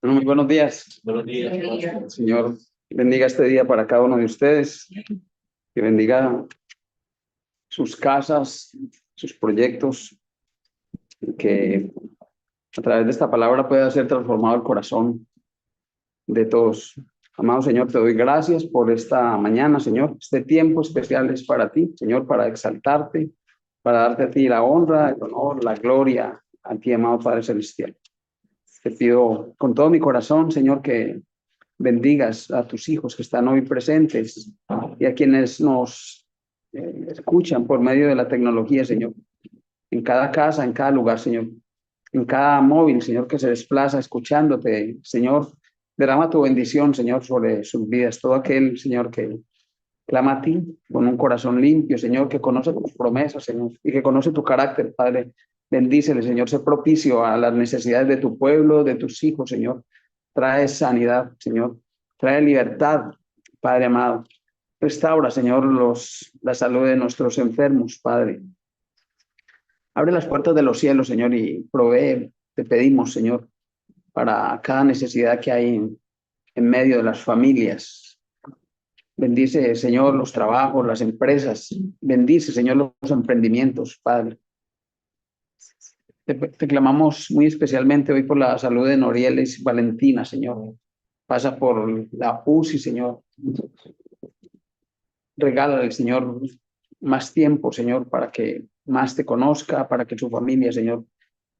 Bueno, muy buenos días. Buenos días. El Señor bendiga este día para cada uno de ustedes, que bendiga sus casas, sus proyectos, y que a través de esta palabra pueda ser transformado el corazón de todos. Amado Señor, te doy gracias por esta mañana, Señor. Este tiempo especial es para ti, Señor, para exaltarte, para darte a ti la honra, el honor, la gloria, a ti, amado Padre Celestial. Te pido con todo mi corazón, Señor, que bendigas a tus hijos que están hoy presentes y a quienes nos escuchan por medio de la tecnología, Señor. En cada casa, en cada lugar, Señor. En cada móvil, Señor, que se desplaza escuchándote, Señor. Derrama tu bendición, Señor, sobre sus vidas. Todo aquel, Señor, que clama a ti con un corazón limpio, Señor, que conoce tus promesas, Señor, y que conoce tu carácter, Padre. Bendícele, Señor, sé propicio a las necesidades de tu pueblo, de tus hijos, Señor. Trae sanidad, Señor. Trae libertad, Padre amado. Restaura, Señor, la salud de nuestros enfermos, Padre. Abre las puertas de los cielos, Señor, y provee, te pedimos, Señor, para cada necesidad que hay en medio de las familias. Bendice, Señor, los trabajos, las empresas. Bendice, Señor, los emprendimientos, Padre. Te clamamos muy especialmente hoy por la salud de Norieles y Valentina, Señor. Pasa por la UCI, Señor. Regálale, Señor, más tiempo, Señor, para que más te conozca, para que su familia, Señor,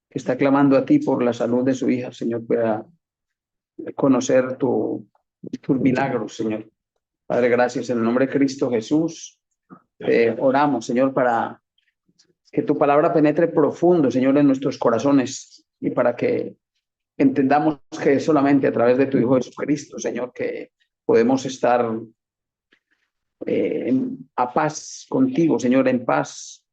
que está clamando a ti por la salud de su hija, Señor, pueda conocer tus milagros, Señor. Padre, gracias. En el nombre de Cristo Jesús, oramos, Señor, para que tu palabra penetre profundo, Señor, en nuestros corazones y para que entendamos que es solamente a través de tu Hijo Jesucristo, Señor, que podemos estar a paz contigo, Señor, en paz,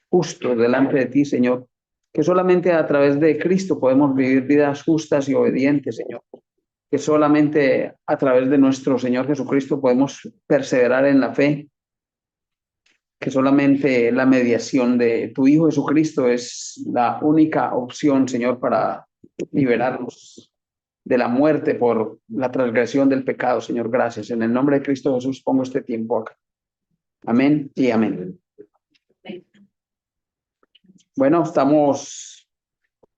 justo delante de ti, Señor, que solamente a través de Cristo podemos vivir vidas justas y obedientes, Señor, que solamente a través de nuestro Señor Jesucristo podemos perseverar en la fe, que solamente la mediación de tu Hijo Jesucristo es la única opción, Señor, para liberarnos de la muerte por la transgresión del pecado, Señor. Gracias. En el nombre de Cristo Jesús pongo este tiempo acá. Amén y amén. Bueno,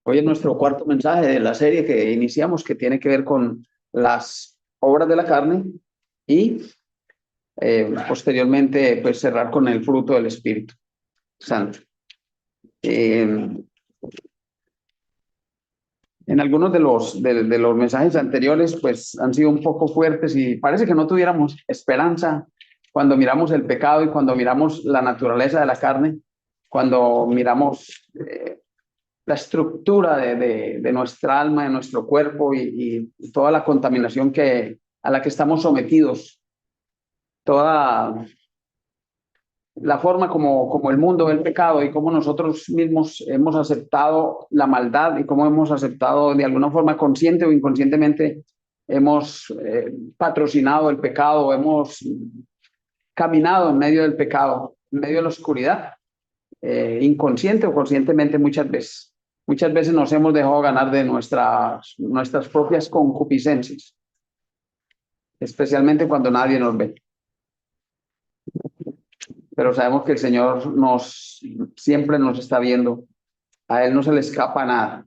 hoy en nuestro cuarto mensaje de la serie que iniciamos, que tiene que ver con las obras de la carne y posteriormente pues cerrar con el fruto del Espíritu Santo. En algunos de los mensajes anteriores pues han sido un poco fuertes y parece que no tuviéramos esperanza cuando miramos el pecado y cuando miramos la naturaleza de la carne, cuando miramos la estructura de nuestra alma, de nuestro cuerpo y toda la contaminación a la que estamos sometidos, toda la forma como el mundo ve el pecado y cómo nosotros mismos hemos aceptado la maldad y cómo hemos aceptado de alguna forma consciente o inconscientemente hemos patrocinado el pecado, hemos caminado en medio del pecado, en medio de la oscuridad, inconsciente o conscientemente muchas veces. Muchas veces nos hemos dejado ganar de nuestras propias concupiscencias, especialmente cuando nadie nos ve. Pero sabemos que el Señor siempre nos está viendo. A Él no se le escapa nada.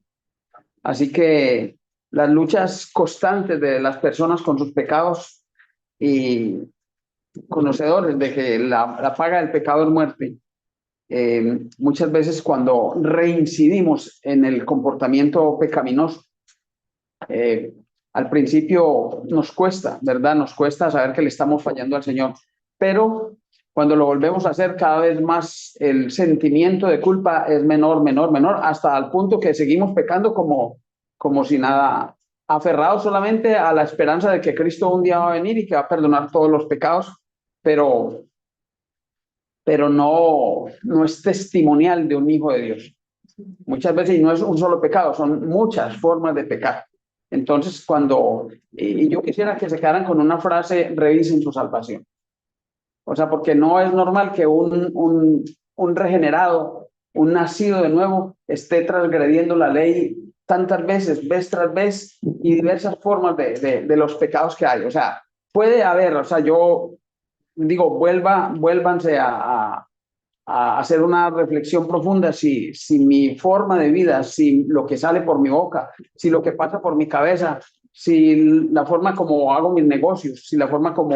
Así que las luchas constantes de las personas con sus pecados y conocedores de que la paga del pecado es muerte, muchas veces cuando reincidimos en el comportamiento pecaminoso, al principio nos cuesta, ¿verdad? Nos cuesta saber que le estamos fallando al Señor, pero cuando lo volvemos a hacer cada vez más, el sentimiento de culpa es menor, menor, menor, hasta el punto que seguimos pecando como si nada, aferrados solamente a la esperanza de que Cristo un día va a venir y que va a perdonar todos los pecados, pero no es testimonial de un hijo de Dios. Muchas veces, y no es un solo pecado, son muchas formas de pecar. Entonces, y yo quisiera que se quedaran con una frase: revisen su salvación. O sea, porque no es normal que un regenerado, un nacido de nuevo, esté transgrediendo la ley tantas veces, vez tras vez, y diversas formas de los pecados que hay. O sea, puede haber, o sea, yo digo, vuélvanse a hacer una reflexión profunda si mi forma de vida, si lo que sale por mi boca, si lo que pasa por mi cabeza, si la forma como hago mis negocios, si la forma como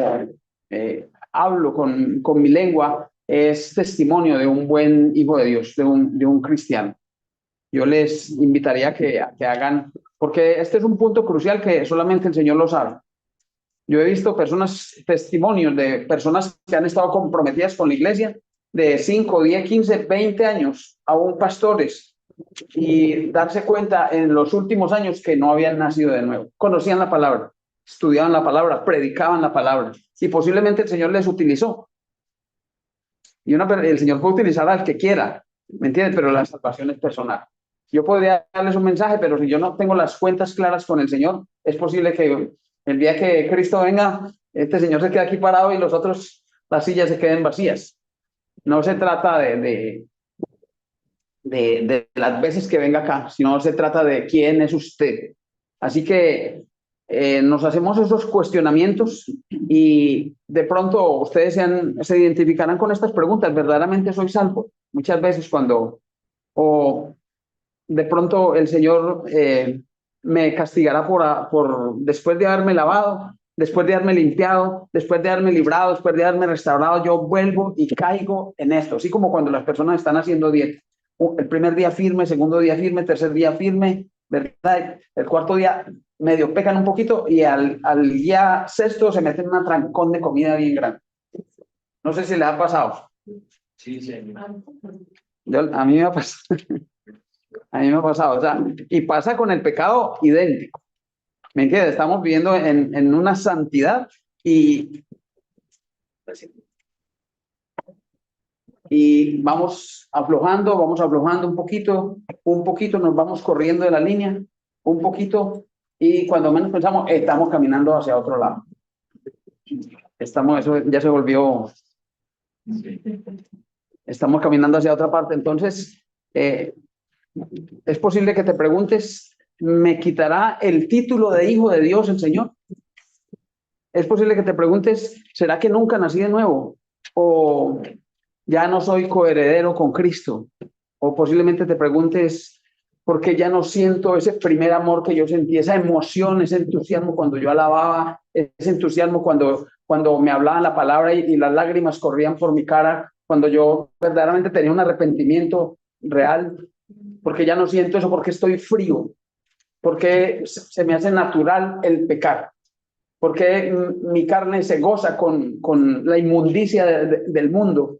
hablo con mi lengua es testimonio de un buen hijo de Dios, de un cristiano. Yo les invitaría a que hagan, porque este es un punto crucial que solamente el Señor lo sabe. Yo he visto testimonios de personas que han estado comprometidas con la iglesia de 5, 10, 15, 20 años, aún pastores, y darse cuenta en los últimos años que no habían nacido de nuevo. Conocían la palabra, estudiaban la palabra, predicaban la palabra, y posiblemente el Señor les utilizó. Y el Señor puede utilizar al que quiera, ¿me entiendes? Pero la salvación es personal. Yo podría darles un mensaje, pero si yo no tengo las cuentas claras con el Señor, es posible que el día que Cristo venga, este Señor se quede aquí parado y los otros, las sillas se queden vacías. No se trata de las veces que venga acá, sino se trata de quién es usted. Así que nos hacemos esos cuestionamientos y de pronto ustedes se identificarán con estas preguntas. ¿Verdaderamente soy salvo? Muchas veces o de pronto el Señor me castigará después de haberme lavado, después de haberme limpiado, después de haberme librado, después de haberme restaurado, yo vuelvo y caigo en esto. Así como cuando las personas están haciendo dieta. El primer día firme, segundo día firme, tercer día firme, ¿verdad? El cuarto día medio pecan un poquito y al día sexto se meten en un trancón de comida bien grande. No sé si les ha pasado. Sí, sí. A mí me ha pasado. A mí me ha pasado, o sea, y pasa con el pecado idéntico. ¿Me entiendes? Estamos viviendo en una santidad y vamos aflojando un poquito, nos vamos corriendo de la línea, un poquito, y cuando menos pensamos, estamos caminando hacia otro lado. Eso ya se volvió, estamos caminando hacia otra parte. Entonces, es posible que te preguntes, ¿me quitará el título de hijo de Dios el Señor? Es posible que te preguntes, ¿será que nunca nací de nuevo? ¿O ya no soy coheredero con Cristo? O posiblemente te preguntes, ¿por qué ya no siento ese primer amor que yo sentí, esa emoción, ese entusiasmo cuando yo alababa, ese entusiasmo cuando me hablaban la palabra y las lágrimas corrían por mi cara, cuando yo verdaderamente tenía un arrepentimiento real? Porque ya no siento eso, porque estoy frío, porque se me hace natural el pecar, porque mi carne se goza con la inmundicia del mundo.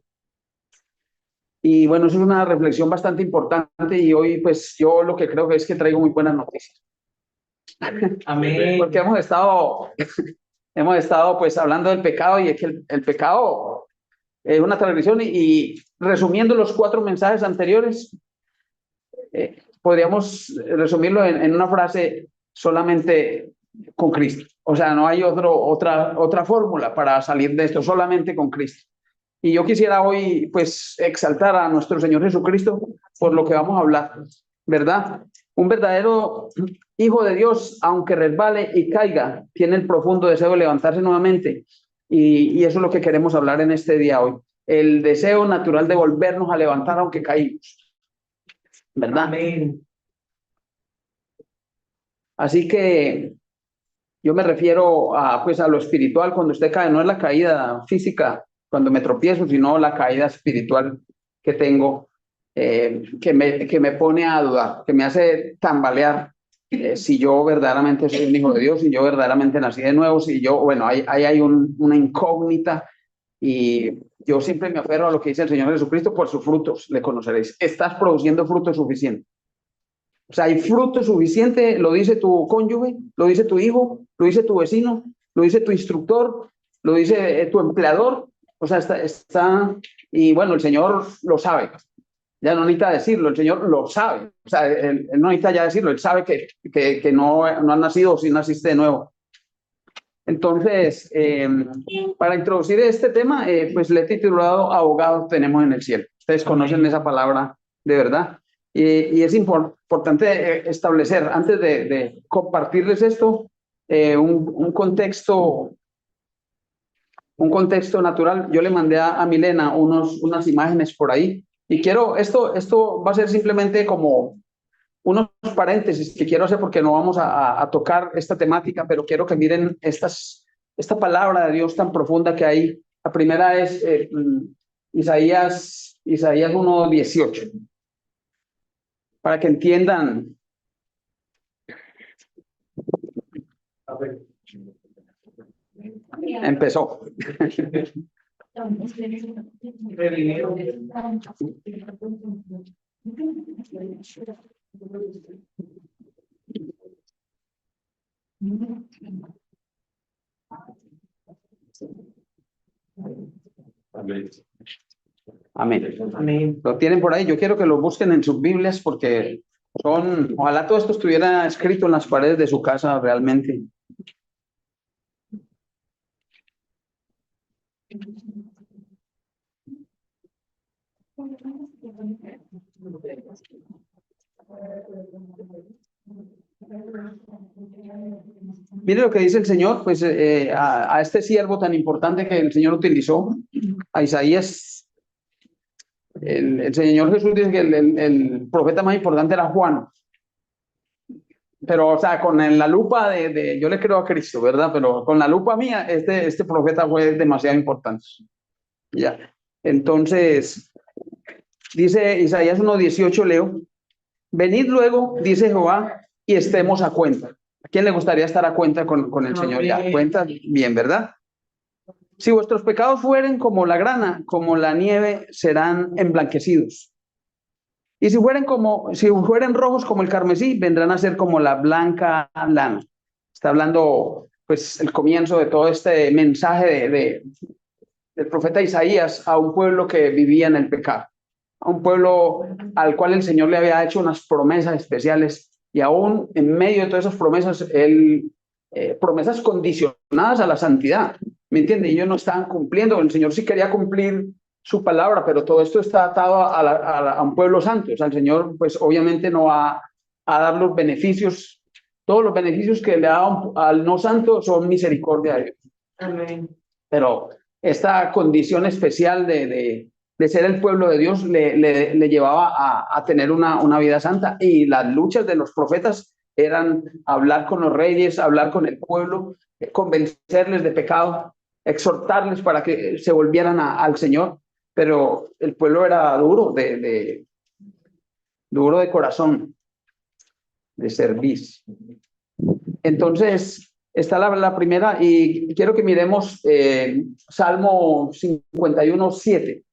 Y bueno, eso es una reflexión bastante importante y hoy pues yo lo que creo es que traigo muy buenas noticias. Amén. Porque hemos estado pues hablando del pecado y es que el pecado es una transgresión y resumiendo los 4 mensajes anteriores, podríamos resumirlo en una frase: solamente con Cristo. O sea, no hay otra fórmula para salir de esto, solamente con Cristo. Y yo quisiera hoy, pues, exaltar a nuestro Señor Jesucristo por lo que vamos a hablar, ¿verdad? Un verdadero hijo de Dios, aunque resbale y caiga, tiene el profundo deseo de levantarse nuevamente. Y eso es lo que queremos hablar en este día hoy. El deseo natural de volvernos a levantar aunque caímos, ¿verdad? Amén. Así que yo me refiero pues a lo espiritual. Cuando usted cae, no es la caída física cuando me tropiezo, sino la caída espiritual que tengo, que me pone a dudar, que me hace tambalear si yo verdaderamente soy un hijo de Dios, si yo verdaderamente nací de nuevo, si yo, bueno, ahí hay una incógnita y yo siempre me aferro a lo que dice el Señor Jesucristo: por sus frutos le conoceréis. ¿Estás produciendo fruto suficiente? O sea, hay fruto suficiente, lo dice tu cónyuge, lo dice tu hijo, lo dice tu vecino, lo dice tu instructor, lo dice tu empleador. O sea, y bueno, el Señor lo sabe. Ya no necesita decirlo, el Señor lo sabe. O sea, él no necesita ya decirlo, él sabe que no has nacido si naciste de nuevo. Entonces, para introducir este tema, pues le he titulado Abogados tenemos en el cielo. Ustedes conocen esa palabra de verdad. Y es importante establecer, antes de compartirles esto, un contexto natural. Yo le mandé a Milena unas imágenes por ahí y quiero, esto va a ser simplemente como unos paréntesis que quiero hacer porque no vamos a tocar esta temática, pero quiero que miren esta palabra de Dios tan profunda que hay. La primera es Isaías 1:18, para que entiendan. Empezó. Amén. Amén. Lo tienen por ahí. Yo quiero que lo busquen en sus Biblias porque ojalá todo esto estuviera escrito en las paredes de su casa realmente. Mire lo que dice el Señor, pues a este siervo tan importante que el Señor utilizó, a Isaías. El Señor Jesús dice que el profeta más importante era Juan. Pero, o sea, con la lupa yo le creo a Cristo, ¿verdad? Pero con la lupa mía, este profeta fue demasiado importante. Ya. Entonces, dice Isaías 1:18, leo: venid luego, dice Jehová, y estemos a cuenta. ¿A quién le gustaría estar a cuenta con el Señor? Ya, cuenta bien, ¿verdad? Si vuestros pecados fueren como la grana, como la nieve, serán emblanquecidos. Y si fueren rojos como el carmesí, vendrán a ser como la blanca lana. Está hablando, pues, el comienzo de todo este mensaje del profeta Isaías a un pueblo que vivía en el pecado, a un pueblo al cual el Señor le había hecho unas promesas especiales, y aún en medio de todas esas promesas, promesas condicionadas a la santidad, ¿me entiende? Y ellos no estaban cumpliendo. El Señor sí quería cumplir su palabra, pero todo esto está atado a un pueblo santo. O sea, el Señor, pues, obviamente no va a dar los beneficios. Todos los beneficios que le da al no santo son misericordia de Dios. Amén. Pero esta condición especial de ser el pueblo de Dios le llevaba a tener una vida santa. Y las luchas de los profetas eran hablar con los reyes, hablar con el pueblo, convencerles de pecado, exhortarles para que se volvieran al Señor. Pero el pueblo era duro de corazón, de servicio. Entonces, está la primera, y quiero que miremos Salmo 51:7.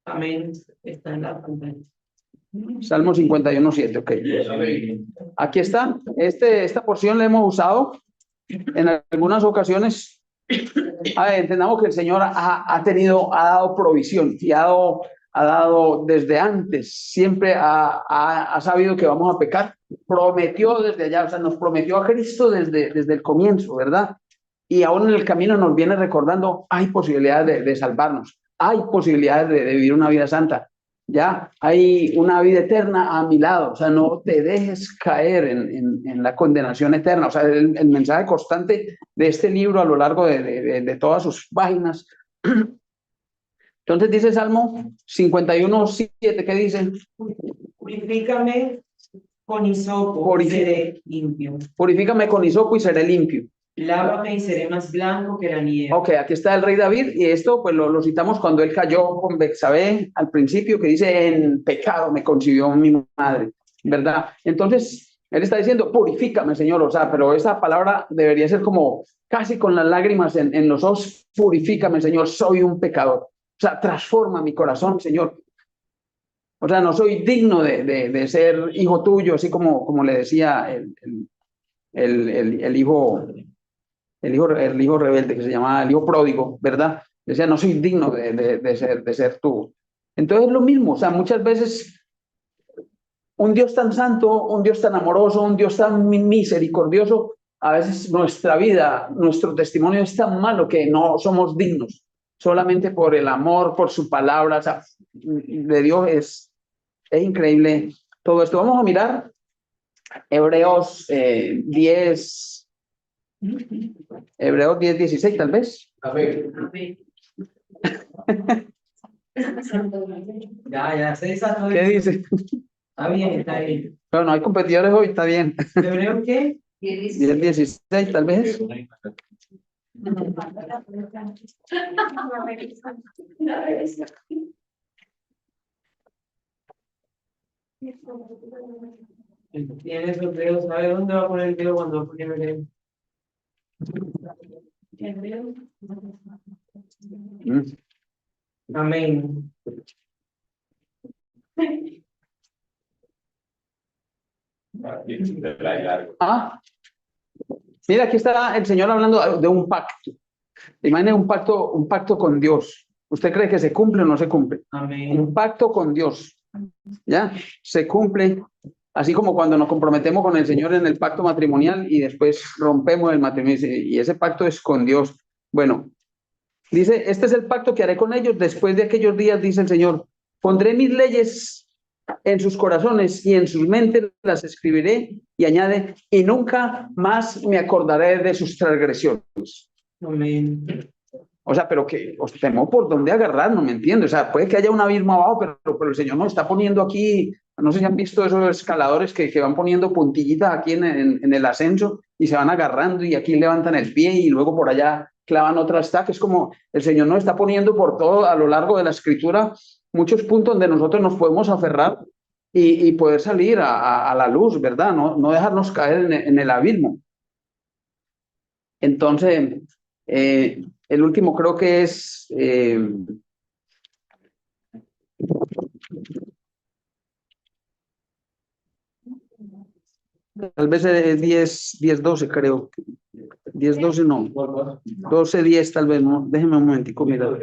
Amén. Está en la primera. Salmo 51:7, ok. Aquí está. Esta porción la hemos usado en algunas ocasiones. Entendamos que el Señor ha dado provisión y ha dado desde antes, siempre ha sabido que vamos a pecar. Prometió desde allá, o sea, nos prometió a Cristo desde el comienzo, ¿verdad? Y aún en el camino nos viene recordando, hay posibilidades de salvarnos, hay posibilidades de vivir una vida santa. Ya hay una vida eterna a mi lado. O sea, no te dejes caer en la condenación eterna. O sea, el mensaje constante de este libro a lo largo de todas sus páginas. Entonces dice Salmo 51:7, ¿qué dice? Purifícame con hisopo y seré limpio. Purifícame con hisopo y seré limpio. Lávame y seré más blanco que la nieve. Ok, aquí está el rey David, y esto pues lo citamos cuando él cayó con Betsabé al principio, que dice: en pecado me concibió mi madre, ¿verdad? Entonces él está diciendo: purifícame, Señor. O sea, pero esa palabra debería ser como casi con las lágrimas en los ojos: purifícame, Señor, soy un pecador. O sea, transforma mi corazón, Señor. O sea, no soy digno de ser hijo tuyo, así como le decía el hijo rebelde, que se llamaba el hijo pródigo, ¿verdad? Decía: no soy digno de ser tú. Entonces es lo mismo. O sea, muchas veces un Dios tan santo, un Dios tan amoroso, un Dios tan misericordioso, a veces nuestra vida, nuestro testimonio es tan malo que no somos dignos. Solamente por el amor, por su palabra, o sea, de Dios es increíble todo esto. Vamos a mirar Hebreos 10, Hebreos 10, 16 tal vez. Amén. Amén. Ya, se desató. ¿Qué dice? Está bien, está bien. Bueno, no hay competidores hoy, está bien. ¿Hebreo qué? 10, 16 tal vez. Tiene esos dedos, ¿sabe dónde va a poner el dedo cuando va a poner el dedo? Mm. Amén. Ah, mira, aquí está el Señor hablando de un pacto. Imagine un pacto con Dios. ¿Usted cree que se cumple o no se cumple? Amén. Un pacto con Dios, ¿ya? Se cumple, así como cuando nos comprometemos con el Señor en el pacto matrimonial y después rompemos el matrimonio y ese pacto es con Dios. Bueno, dice, este es el pacto que haré con ellos después de aquellos días, dice el Señor. Pondré mis leyes en sus corazones y en sus mentes las escribiré, y añade, y nunca más me acordaré de sus transgresiones. Amén. O sea, pero que os temo por dónde agarrar, no me entiendo. O sea, puede que haya un abismo abajo, pero el Señor nos está poniendo aquí, no sé si han visto esos escaladores que van poniendo puntillitas aquí en el ascenso y se van agarrando y aquí levantan el pie y luego por allá clavan otra estaca. Es como el Señor nos está poniendo por todo a lo largo de la escritura muchos puntos donde nosotros nos podemos aferrar y poder salir a la luz, ¿verdad? No dejarnos caer en el abismo. Entonces, el último creo que es tal vez 10, 12 creo. 10, 12 no. 12, 10 tal vez no. Déjeme un momentico, mira.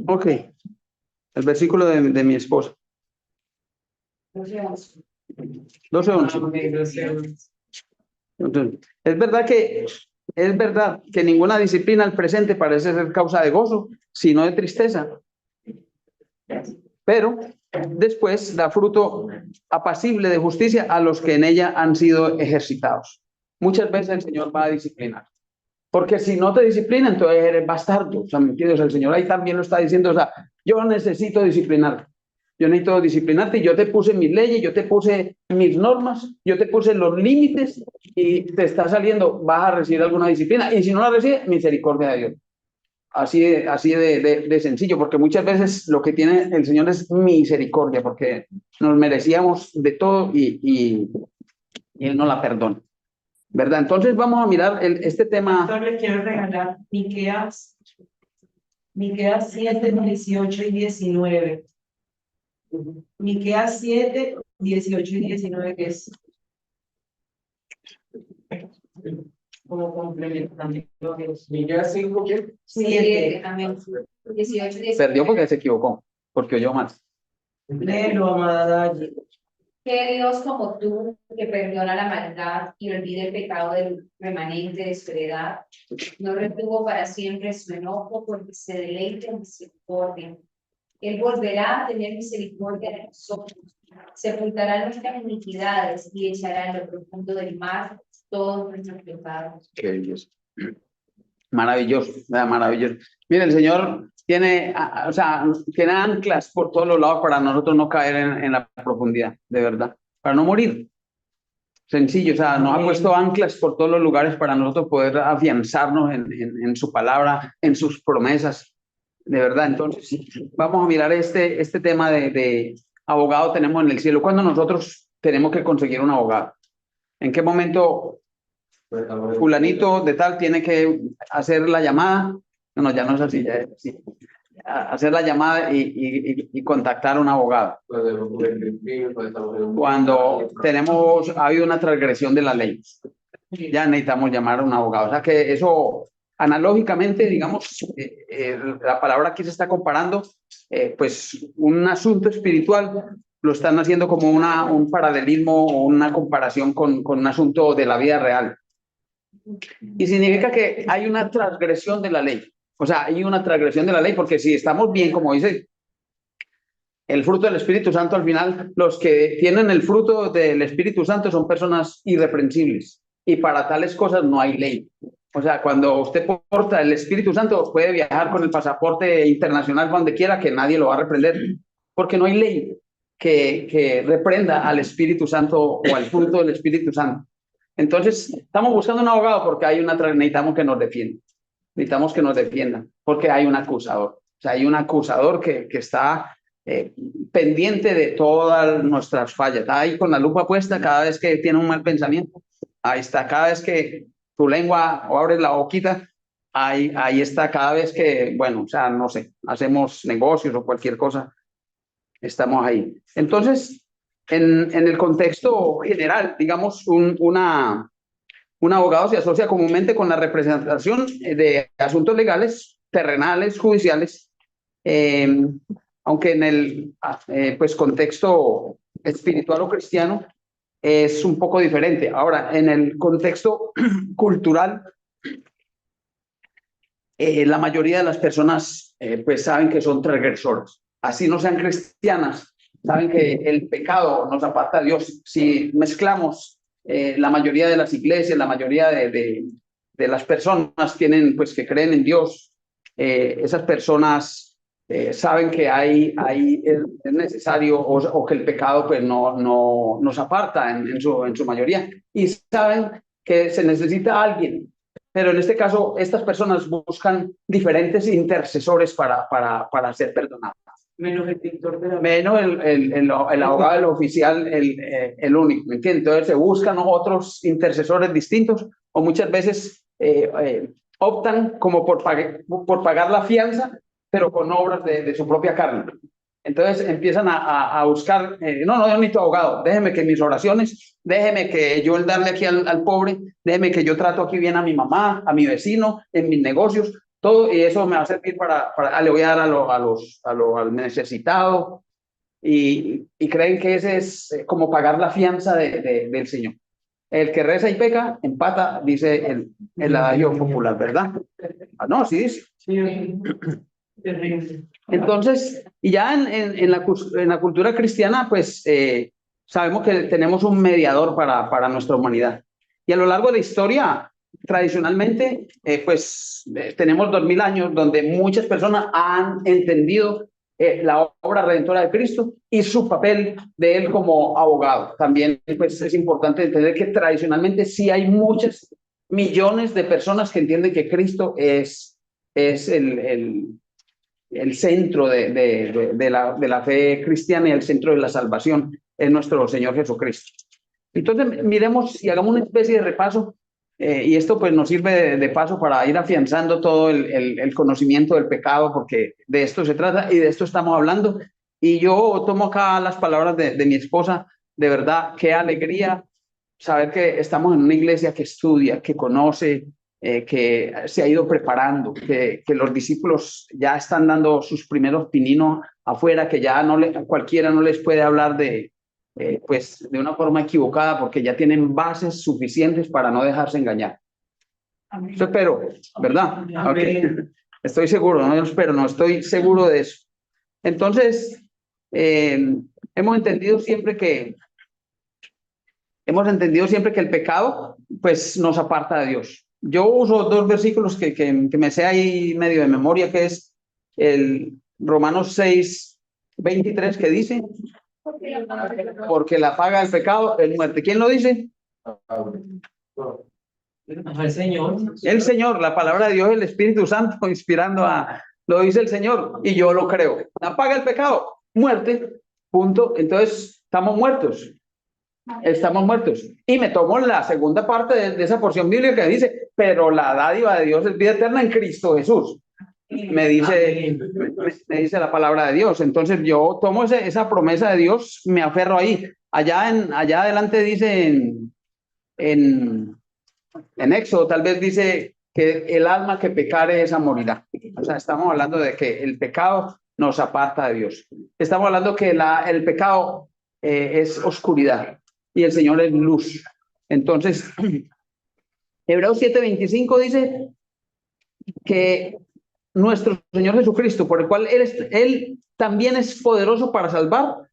Ok. El versículo de mi esposa. 12, 11. Amén, gracias. Entonces, es verdad que ninguna disciplina al presente parece ser causa de gozo, sino de tristeza. Pero después da fruto apacible de justicia a los que en ella han sido ejercitados. Muchas veces el Señor va a disciplinar. Porque si no te disciplina, entonces eres bastardo. O sea, ¿me entiendes? El Señor ahí también lo está diciendo. O sea, yo necesito disciplinar. Yo necesito disciplinarte. Yo te puse mis leyes, yo te puse mis normas, yo te puse los límites y te está saliendo, vas a recibir alguna disciplina. Y si no la recibes, misericordia de Dios. Así de sencillo, porque muchas veces lo que tiene el Señor es misericordia, porque nos merecíamos de todo y Él no la perdona. ¿Verdad? Entonces vamos a mirar este tema. Pastor, les quiero regalar Miqueas 7, 18 y 19. Miqueas 7, 18 y 19, que es como complementando. Miqueas 5, ¿qué? 7. Amén. 18, Perdió porque se equivocó, porque oyó más. Léelo, amada Dayi. Que Dios como tú, que perdona la maldad y olvida el pecado del remanente de su heredad, no retuvo para siempre su enojo porque se deleita en misericordia. Él volverá a tener misericordia de nosotros, sepultará nuestras iniquidades y echará en lo profundo del mar todos nuestros pecados. Qué Dios. Maravilloso, maravilloso. Mire, el Señor tiene anclas por todos los lados para nosotros no caer en la profundidad, de verdad, para no morir. Sencillo, o sea, nos ha puesto anclas por todos los lugares para nosotros poder afianzarnos en su palabra, en sus promesas, de verdad. Entonces, vamos a mirar este tema de abogado tenemos en el cielo. ¿Cuándo nosotros tenemos que conseguir un abogado? ¿En qué momento fulanito de tal tiene que hacer la llamada? No, ya no es así, ya es así. Hacer la llamada y contactar a un abogado. Cuando ha habido una transgresión de la ley, ya necesitamos llamar a un abogado. O sea que eso, analógicamente, digamos, la palabra aquí se está comparando, pues un asunto espiritual lo están haciendo como un paralelismo o una comparación con un asunto de la vida real. Y significa que hay una transgresión de la ley. O sea, hay una transgresión de la ley, porque si estamos bien, como dice el fruto del Espíritu Santo, al final, los que tienen el fruto del Espíritu Santo son personas irreprensibles. Y para tales cosas no hay ley. O sea, cuando usted porta el Espíritu Santo, puede viajar con el pasaporte internacional donde quiera, que nadie lo va a reprender, porque no hay ley que reprenda al Espíritu Santo o al fruto del Espíritu Santo. Entonces, estamos buscando un abogado porque necesitamos que nos defienda. Necesitamos que nos defiendan, porque hay un acusador. O sea, hay un acusador que está pendiente de todas nuestras fallas. Está ahí con la lupa puesta cada vez que tiene un mal pensamiento. Ahí está, cada vez que tu lengua o abres la boquita, ahí está, cada vez que, bueno, o sea, no sé, hacemos negocios o cualquier cosa, estamos ahí. Entonces, en el contexto general, digamos, un abogado se asocia comúnmente con la representación de asuntos legales, terrenales, judiciales, aunque en el pues, contexto espiritual o cristiano es un poco diferente. Ahora, en el contexto cultural, la mayoría de las personas pues saben que son transgresoras. Así no sean cristianas, saben que el pecado nos aparta de Dios. Si mezclamos la mayoría de las iglesias, la mayoría de las personas tienen, pues, que creen en Dios, esas personas saben que es necesario o que el pecado pues no nos aparta en su mayoría, y saben que se necesita alguien. Pero en este caso, estas personas buscan diferentes intercesores para ser perdonadas. Menos el pintor de la... Menos el abogado, el oficial, el único, ¿me entiendes? Entonces se buscan otros intercesores distintos, o muchas veces optan como por pagar la fianza, pero con obras de su propia carne. Entonces empiezan a buscar, no, yo necesito abogado, déjeme que mis oraciones, déjeme que yo el darle aquí al pobre, déjeme que yo trato aquí bien a mi mamá, a mi vecino, en mis negocios, todo, y eso me va a servir le voy a dar al necesitado, y creen que ese es como pagar la fianza del Señor. El que reza y peca, empata, dice el adagio popular, ¿verdad? Ah, no, sí dice. Sí, terrible. Entonces, y ya en la cultura cristiana, pues sabemos que tenemos un mediador para nuestra humanidad. Y a lo largo de la historia, tradicionalmente, tenemos 2000 años donde muchas personas han entendido la obra redentora de Cristo y su papel de él como abogado. También, pues, es importante entender que tradicionalmente sí hay muchos millones de personas que entienden que Cristo es el centro de la fe cristiana y el centro de la salvación es nuestro Señor Jesucristo. Entonces, miremos y hagamos una especie de repaso, y esto pues nos sirve de paso para ir afianzando todo el conocimiento del pecado, porque de esto se trata y de esto estamos hablando. Y yo tomo acá las palabras de mi esposa. De verdad, qué alegría saber que estamos en una iglesia que estudia, que conoce, que se ha ido preparando, que los discípulos ya están dando sus primeros pininos afuera, que ya cualquiera no les puede hablar de una forma equivocada, porque ya tienen bases suficientes para no dejarse engañar. Eso espero, ¿verdad? Okay. Estoy seguro, no espero, no estoy seguro de eso. Entonces, hemos entendido siempre que el pecado pues nos aparta de Dios. Yo uso dos versículos que me sé ahí medio de memoria, que es el Romanos 6:23, que dice: porque la paga del pecado es muerte. ¿Quién lo dice? El Señor. El Señor, la palabra de Dios, el Espíritu Santo inspirando lo dice el Señor, y yo lo creo. La paga del pecado, muerte, punto. Entonces, estamos muertos. Y me tomo la segunda parte de esa porción bíblica que dice: pero la dádiva de Dios es vida eterna en Cristo Jesús. Me dice la palabra de Dios. Entonces yo tomo esa promesa de Dios, me aferro ahí. Allá adelante dice en Éxodo, tal vez dice que el alma que pecare esa morirá. O sea, estamos hablando de que el pecado nos aparta de Dios. Estamos hablando que el pecado es oscuridad y el Señor es luz. Entonces, Hebreos 7:25 dice que nuestro Señor Jesucristo, por el cual Él también es poderoso para salvar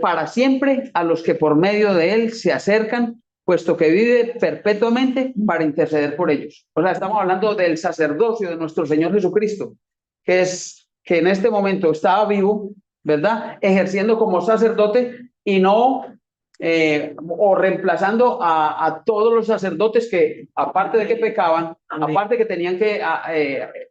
para siempre a los que por medio de Él se acercan, puesto que vive perpetuamente para interceder por ellos. O sea, estamos hablando del sacerdocio de nuestro Señor Jesucristo, que en este momento estaba vivo, ¿verdad? Ejerciendo como sacerdote y no o reemplazando a todos los sacerdotes que, aparte de que pecaban, aparte que tenían que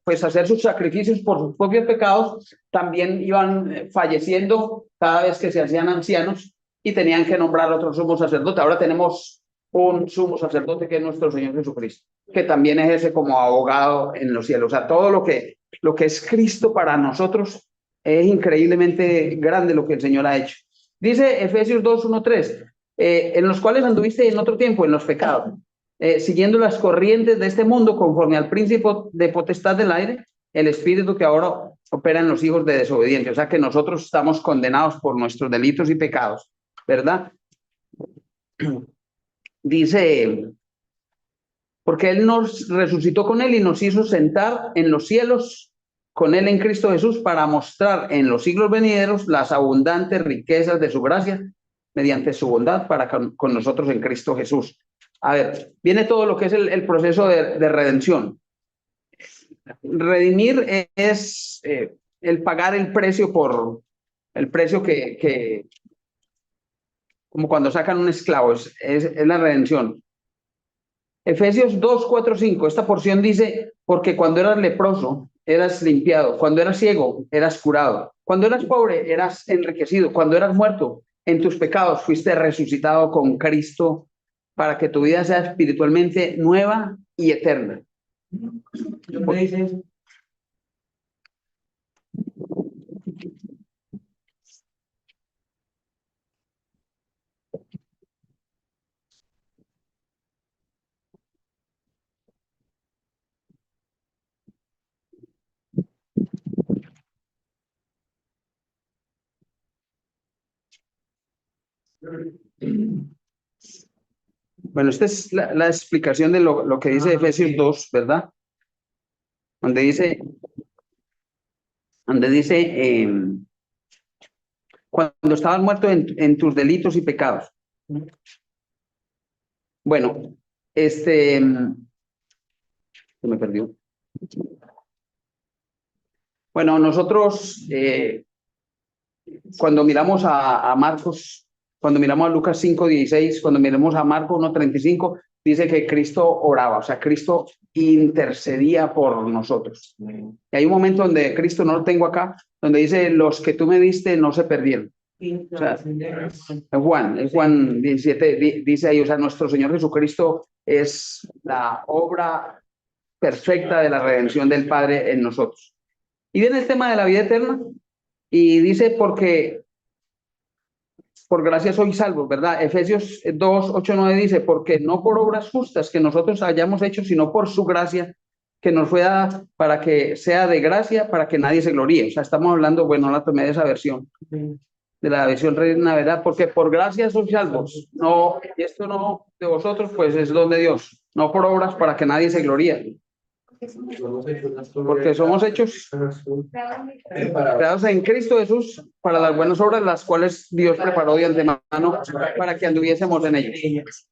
pues hacer sus sacrificios por sus propios pecados, también iban falleciendo cada vez que se hacían ancianos y tenían que nombrar otro sumo sacerdote. Ahora tenemos un sumo sacerdote que es nuestro Señor Jesucristo, que también ejerce como abogado en los cielos. O sea, todo lo que es Cristo para nosotros es increíblemente grande lo que el Señor ha hecho. Dice Efesios 2, 1, 3, en los cuales anduviste en otro tiempo en los pecados, siguiendo las corrientes de este mundo conforme al príncipe de potestad del aire, el espíritu que ahora opera en los hijos de desobediencia. O sea que nosotros estamos condenados por nuestros delitos y pecados, ¿verdad? Dice, porque Él nos resucitó con Él y nos hizo sentar en los cielos con Él en Cristo Jesús para mostrar en los siglos venideros las abundantes riquezas de su gracia mediante su bondad para con nosotros en Cristo Jesús. A ver, viene todo lo que es el proceso de redención. Redimir es el pagar el precio por el precio que como cuando sacan un esclavo, es la redención. Efesios 2, 4, 5, esta porción dice, porque cuando eras leproso, eras limpiado, cuando eras ciego, eras curado, cuando eras pobre, eras enriquecido, cuando eras muerto, en tus pecados fuiste resucitado con Cristo para que tu vida sea espiritualmente nueva y eterna. ¿Dónde dice eso? Bueno, esta es la explicación de lo que dice Efesios 2, ¿verdad? Donde dice, cuando estabas muerto en tus delitos y pecados. Bueno, se me perdió. Bueno, nosotros cuando miramos a Marcos, cuando miramos a Lucas 5:16, cuando miramos a Marcos 1:35, dice que Cristo oraba, o sea, Cristo intercedía por nosotros. Y hay un momento donde Cristo, no lo tengo acá, donde dice, los que tú me diste no se perdieron. O sea, es Juan 17, dice ahí, o sea, nuestro Señor Jesucristo es la obra perfecta de la redención del Padre en nosotros. Y viene el tema de la vida eterna, y dice, porque por gracia sois salvos, ¿verdad? Efesios 2, 8, 9 dice, porque no por obras justas que nosotros hayamos hecho, sino por su gracia que nos fue dada para que sea de gracia, para que nadie se gloríe. O sea, estamos hablando, bueno, la tomé de esa versión, de la versión Reina, ¿verdad? Porque por gracia sois salvos. No, y esto no de vosotros, pues es don de Dios. No por obras para que nadie se gloríe. Porque somos hechos creados en Cristo Jesús para las buenas obras, las cuales Dios preparó de antemano para que anduviésemos en ellas.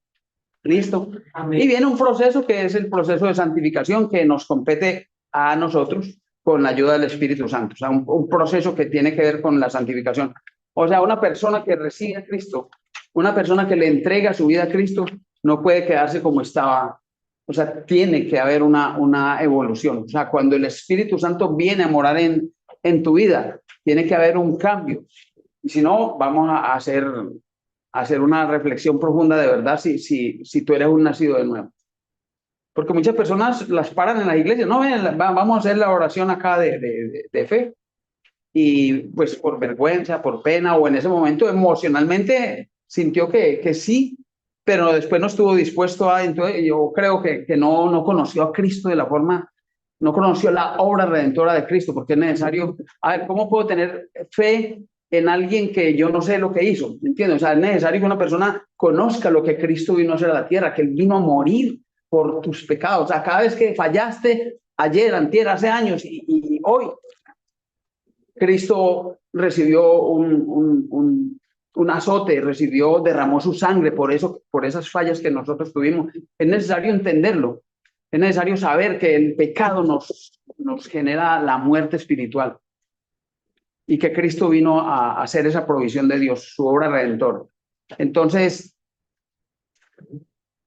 ¿Listo? Y viene un proceso que es el proceso de santificación que nos compete a nosotros con la ayuda del Espíritu Santo. O sea, un proceso que tiene que ver con la santificación. O sea, una persona que recibe a Cristo, una persona que le entrega su vida a Cristo, no puede quedarse como estaba. O sea, tiene que haber una evolución. O sea, cuando el Espíritu Santo viene a morar en tu vida, tiene que haber un cambio. Y si no, vamos a hacer una reflexión profunda de verdad si tú eres un nacido de nuevo. Porque muchas personas las paran en las iglesias. No, vamos a hacer la oración acá de fe. Y pues por vergüenza, por pena, o en ese momento emocionalmente sintió que sí, pero después no estuvo dispuesto a, entonces yo creo que no conoció a Cristo de la forma, no conoció la obra redentora de Cristo, porque es necesario, a ver, ¿cómo puedo tener fe en alguien que yo no sé lo que hizo? ¿Entiendes? O sea, es necesario que una persona conozca lo que Cristo vino a hacer a la tierra, que Él vino a morir por tus pecados. O sea, cada vez que fallaste, ayer, antier, hace años y hoy. Cristo recibió un azote, derramó su sangre por eso, por esas fallas que nosotros tuvimos. Es necesario entenderlo. Es necesario saber que el pecado nos genera la muerte espiritual y que Cristo vino a hacer esa provisión de Dios, su obra redentora. Entonces,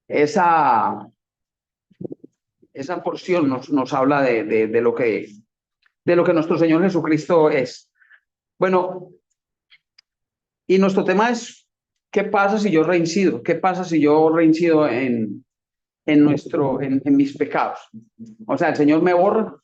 esa porción nos habla de lo que nuestro Señor Jesucristo es. Bueno, y nuestro tema es, ¿qué pasa si yo reincido? ¿Qué pasa si yo reincido en mis pecados? O sea, el Señor me borra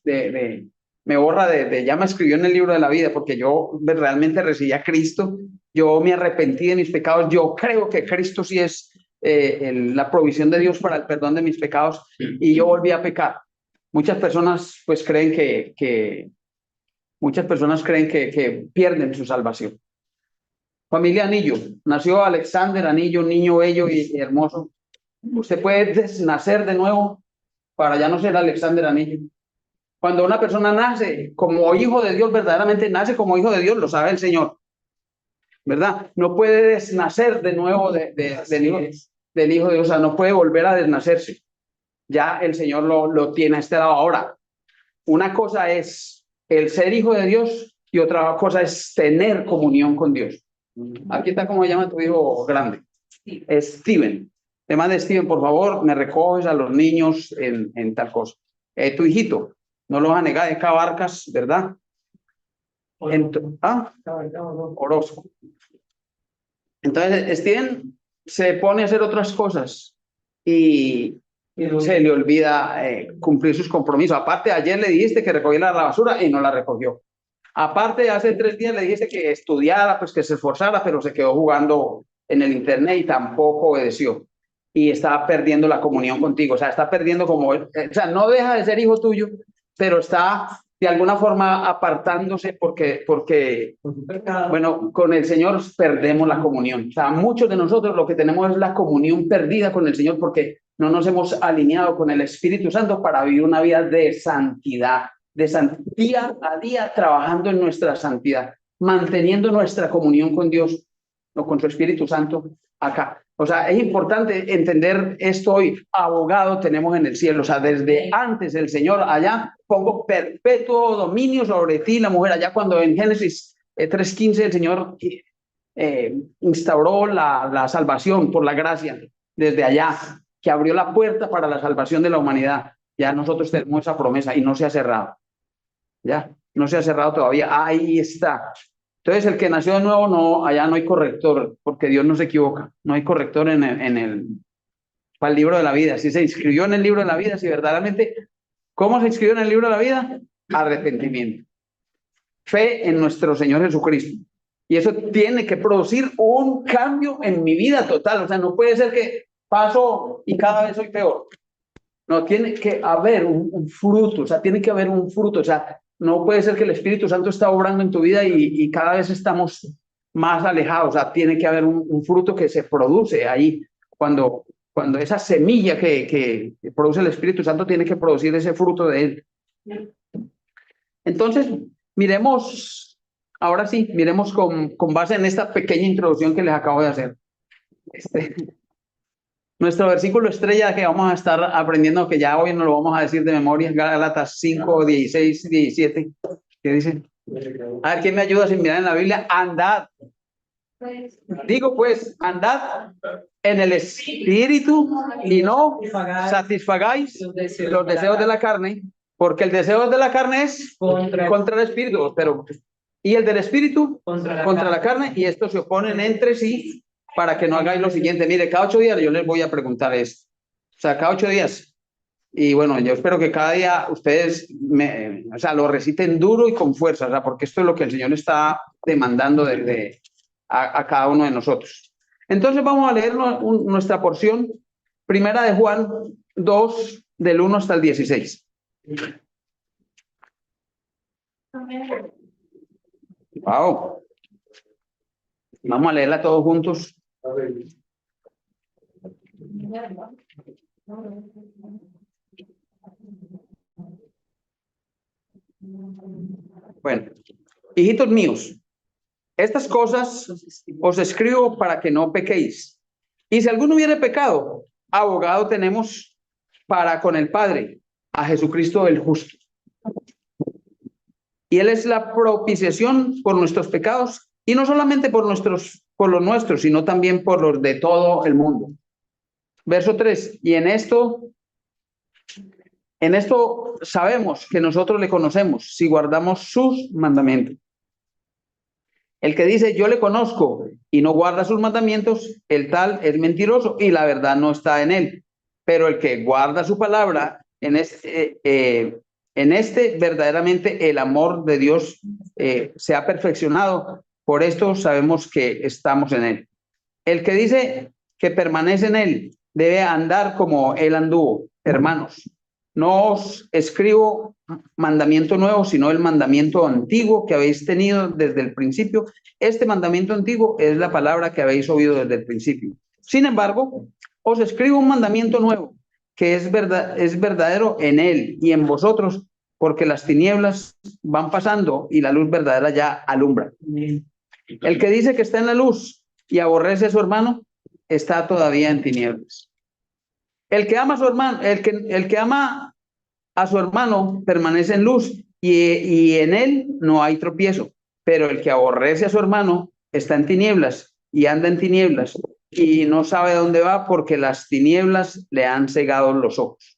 ya me escribió en el libro de la vida, porque yo realmente recibí a Cristo, yo me arrepentí de mis pecados, yo creo que Cristo sí es la provisión de Dios para el perdón de mis pecados, y yo volví a pecar. Muchas personas pues creen que pierden su salvación. Familia Anillo, nació Alexander Anillo, un niño bello y hermoso. Usted puede nacer de nuevo para ya no ser Alexander Anillo. Cuando una persona nace como hijo de Dios, verdaderamente nace como hijo de Dios, lo sabe el Señor, ¿verdad? No puede desnacer de nuevo del hijo de Dios, o sea, no puede volver a desnacerse. Ya el Señor lo tiene a este lado. Ahora, una cosa es el ser hijo de Dios y otra cosa es tener comunión con Dios. Aquí está, ¿cómo se llama tu hijo grande? Steven. Además de Steven, por favor, me recoges a los niños en tal cosa. Tu hijito, no lo vas a negar, es Cabarcas, ¿verdad? Orozco. Entonces, Steven se pone a hacer otras cosas y se le olvida cumplir sus compromisos. Aparte, ayer le dijiste que recogiera la basura y no la recogió. Aparte, hace 3 días le dijiste que estudiara, pues que se esforzara, pero se quedó jugando en el internet y tampoco obedeció. Y está perdiendo la comunión contigo. O sea, está perdiendo o sea, no deja de ser hijo tuyo, pero está de alguna forma apartándose porque, bueno, con el Señor perdemos la comunión. O sea, muchos de nosotros lo que tenemos es la comunión perdida con el Señor porque no nos hemos alineado con el Espíritu Santo para vivir una vida de santidad, día a día trabajando en nuestra santidad, manteniendo nuestra comunión con Dios o con su Espíritu Santo acá. O sea, es importante entender esto hoy. Abogado tenemos en el cielo. O sea, desde antes el Señor allá pongo perpetuo dominio sobre ti, la mujer. Allá cuando en Génesis 3:15 el Señor instauró la salvación por la gracia. Desde allá, que abrió la puerta para la salvación de la humanidad. Ya nosotros tenemos esa promesa y no se ha cerrado. Ya, no se ha cerrado todavía. Ahí está. Entonces, el que nació de nuevo, no, allá no hay corrector, porque Dios no se equivoca. No hay corrector para el libro de la vida. Si se inscribió en el libro de la vida, si verdaderamente, ¿cómo se inscribió en el libro de la vida? Arrepentimiento. Fe en nuestro Señor Jesucristo. Y eso tiene que producir un cambio en mi vida total. O sea, no puede ser que paso y cada vez soy peor. No, tiene que haber un fruto, o sea, tiene que haber un fruto, o sea, no puede ser que el Espíritu Santo está obrando en tu vida y cada vez estamos más alejados, o sea, tiene que haber un fruto que se produce ahí, cuando esa semilla que produce el Espíritu Santo tiene que producir ese fruto de él. Entonces, miremos, ahora sí, miremos con base en esta pequeña introducción que les acabo de hacer. Nuestro versículo estrella que vamos a estar aprendiendo, que ya hoy no lo vamos a decir de memoria, Gálatas 5, 16, 17. ¿Qué dice? A ver, ¿quién me ayuda sin mirar en la Biblia? Andad. Digo pues, andad en el Espíritu y no satisfagáis los deseos de la carne, porque el deseo de la carne es contra el Espíritu, y el del Espíritu contra la carne, y estos se oponen entre sí, para que no hagáis lo siguiente. Mire, cada 8 días yo les voy a preguntar esto. O sea, cada 8 días. Y bueno, yo espero que cada día ustedes lo reciten duro y con fuerza, o sea, porque esto es lo que el Señor está demandando a cada uno de nosotros. Entonces vamos a leer nuestra porción, primera de Juan 2, del 1 hasta el 16. Wow. Vamos a leerla todos juntos. Bueno, hijitos míos, estas cosas os escribo para que no pequéis. Y si alguno hubiere pecado, abogado tenemos para con el Padre, a Jesucristo el justo. Y Él es la propiciación por nuestros pecados, y no solamente por los nuestros, sino también por los de todo el mundo. Verso 3, y en esto sabemos que nosotros le conocemos, si guardamos sus mandamientos. El que dice, yo le conozco, y no guarda sus mandamientos, el tal es mentiroso, y la verdad no está en él. Pero el que guarda su palabra, en este verdaderamente el amor de Dios se ha perfeccionado. Por esto sabemos que estamos en él. El que dice que permanece en él debe andar como él anduvo. Hermanos, no os escribo mandamiento nuevo, sino el mandamiento antiguo que habéis tenido desde el principio. Este mandamiento antiguo es la palabra que habéis oído desde el principio. Sin embargo, os escribo un mandamiento nuevo, que es verdadero en él y en vosotros, porque las tinieblas van pasando y la luz verdadera ya alumbra. El que dice que está en la luz y aborrece a su hermano, está todavía en tinieblas. El que ama a su hermano, el que ama a su hermano permanece en luz y en él no hay tropiezo. Pero el que aborrece a su hermano está en tinieblas y anda en tinieblas y no sabe dónde va porque las tinieblas le han cegado los ojos.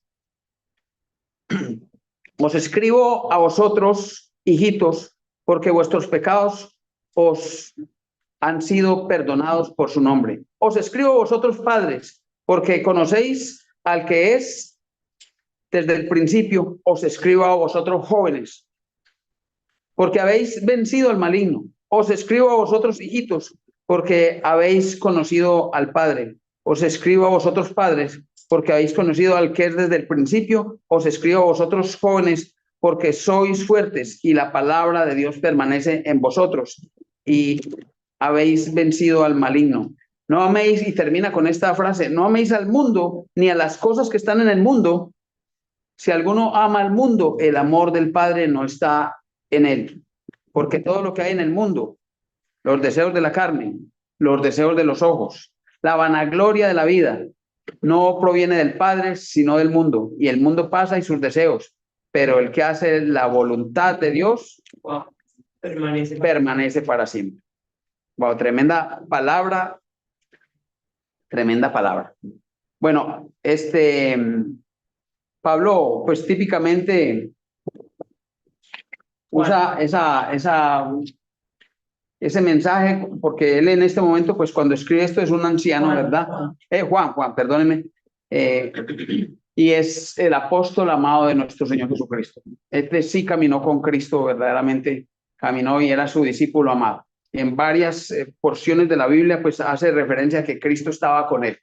Os escribo a vosotros, hijitos, porque vuestros pecados os han sido perdonados por su nombre. Os escribo a vosotros, padres, porque conocéis al que es desde el principio. Os escribo a vosotros, jóvenes, porque habéis vencido al maligno. Os escribo a vosotros, hijitos, porque habéis conocido al Padre. Os escribo a vosotros, padres, porque habéis conocido al que es desde el principio. Os escribo a vosotros, jóvenes, porque sois fuertes y la palabra de Dios permanece en vosotros y habéis vencido al maligno. No améis, y termina con esta frase, no améis al mundo ni a las cosas que están en el mundo. Si alguno ama al mundo, el amor del Padre no está en él. Porque todo lo que hay en el mundo, los deseos de la carne, los deseos de los ojos, la vanagloria de la vida, no proviene del Padre, sino del mundo. Y el mundo pasa y sus deseos, pero el que hace la voluntad de Dios permanece para siempre. Wow, tremenda palabra. Tremenda palabra. Bueno, Pablo, pues típicamente usa ese mensaje, porque él en este momento, pues cuando escribe esto es un anciano, ¿verdad? Juan, perdónenme. Y es el apóstol amado de nuestro Señor Jesucristo. Este sí caminó con Cristo, verdaderamente caminó y era su discípulo amado. En varias porciones de la Biblia, pues hace referencia a que Cristo estaba con él.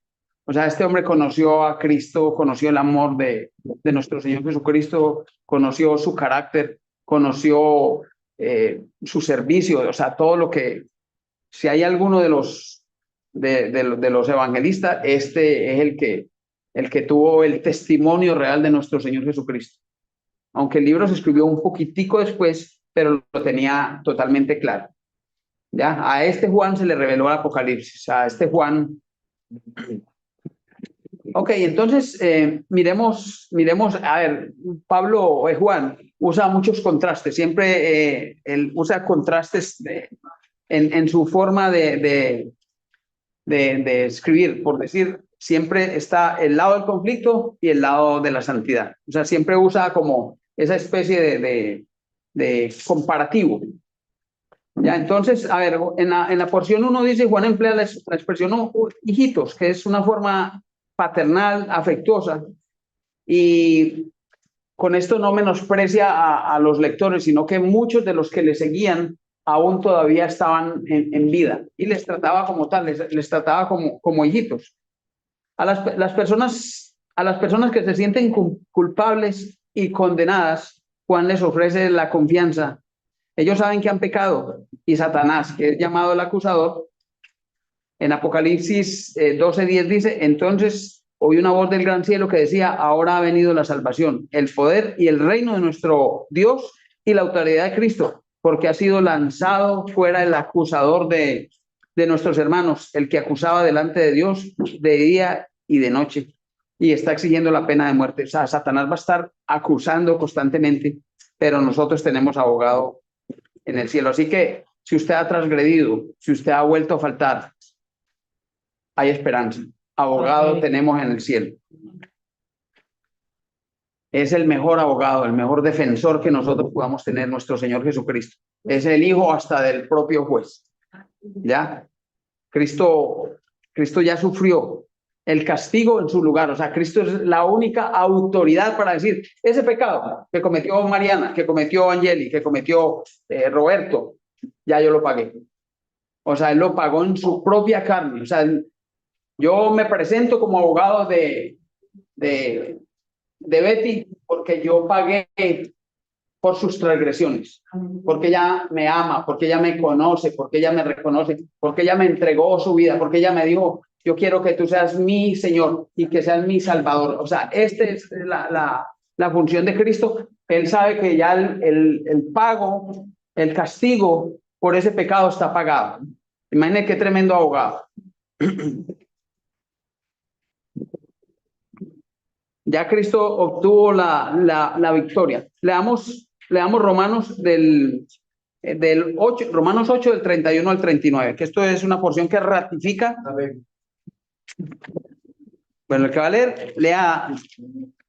O sea, este hombre conoció a Cristo, conoció el amor de nuestro Señor Jesucristo, conoció su carácter, conoció su servicio, o sea, todo lo que, si hay alguno de los evangelistas, este es el que tuvo el testimonio real de nuestro Señor Jesucristo. Aunque el libro se escribió un poquitico después, pero lo tenía totalmente claro. ¿Ya? A este Juan se le reveló el Apocalipsis, a este Juan. Ok, entonces miremos, a ver, Pablo Juan usa muchos contrastes, siempre él usa contrastes en su forma de escribir, por decir, siempre está el lado del conflicto y el lado de la santidad. O sea, siempre usa como esa especie de comparativo. Ya, entonces, a ver, en la porción 1 dice, Juan emplea la expresión hijitos, que es una forma paternal, afectuosa, y con esto no menosprecia a los lectores, sino que muchos de los que le seguían aún todavía estaban en vida, y les trataba como tal, les trataba como hijitos. A las personas que se sienten culpables y condenadas, Juan les ofrece la confianza. Ellos saben que han pecado y Satanás, que es llamado el acusador, en Apocalipsis 12:10 dice, entonces oí una voz del gran cielo que decía, ahora ha venido la salvación, el poder y el reino de nuestro Dios y la autoridad de Cristo, porque ha sido lanzado fuera el acusador de nuestros hermanos, el que acusaba delante de Dios de día y de noche, y está exigiendo la pena de muerte. O sea, Satanás va a estar acusando constantemente, pero nosotros tenemos abogado en el cielo. Así que si usted ha transgredido, si usted ha vuelto a faltar, hay esperanza. Abogado tenemos en el cielo. Es el mejor abogado, el mejor defensor que nosotros podamos tener, nuestro Señor Jesucristo. Es el hijo hasta del propio juez. ¿Ya? Cristo ya sufrió el castigo en su lugar. O sea, Cristo es la única autoridad para decir, ese pecado que cometió Mariana, que cometió Angeli, que cometió Roberto, ya yo lo pagué. O sea, él lo pagó en su propia carne. O sea, yo me presento como abogado de Betty porque yo pagué por sus transgresiones, porque ella me ama, porque ella me conoce, porque ella me reconoce, porque ella me entregó su vida, porque ella me dijo, yo quiero que tú seas mi Señor y que seas mi Salvador. O sea, esta es la función de Cristo. Él sabe que ya el pago, el castigo por ese pecado está pagado. Imagínense qué tremendo abogado. Ya Cristo obtuvo la victoria. Leamos Romanos del 8, Romanos 8 del 31 al 39, que esto es una porción que ratifica. Amén. Bueno, el que va a leer, lea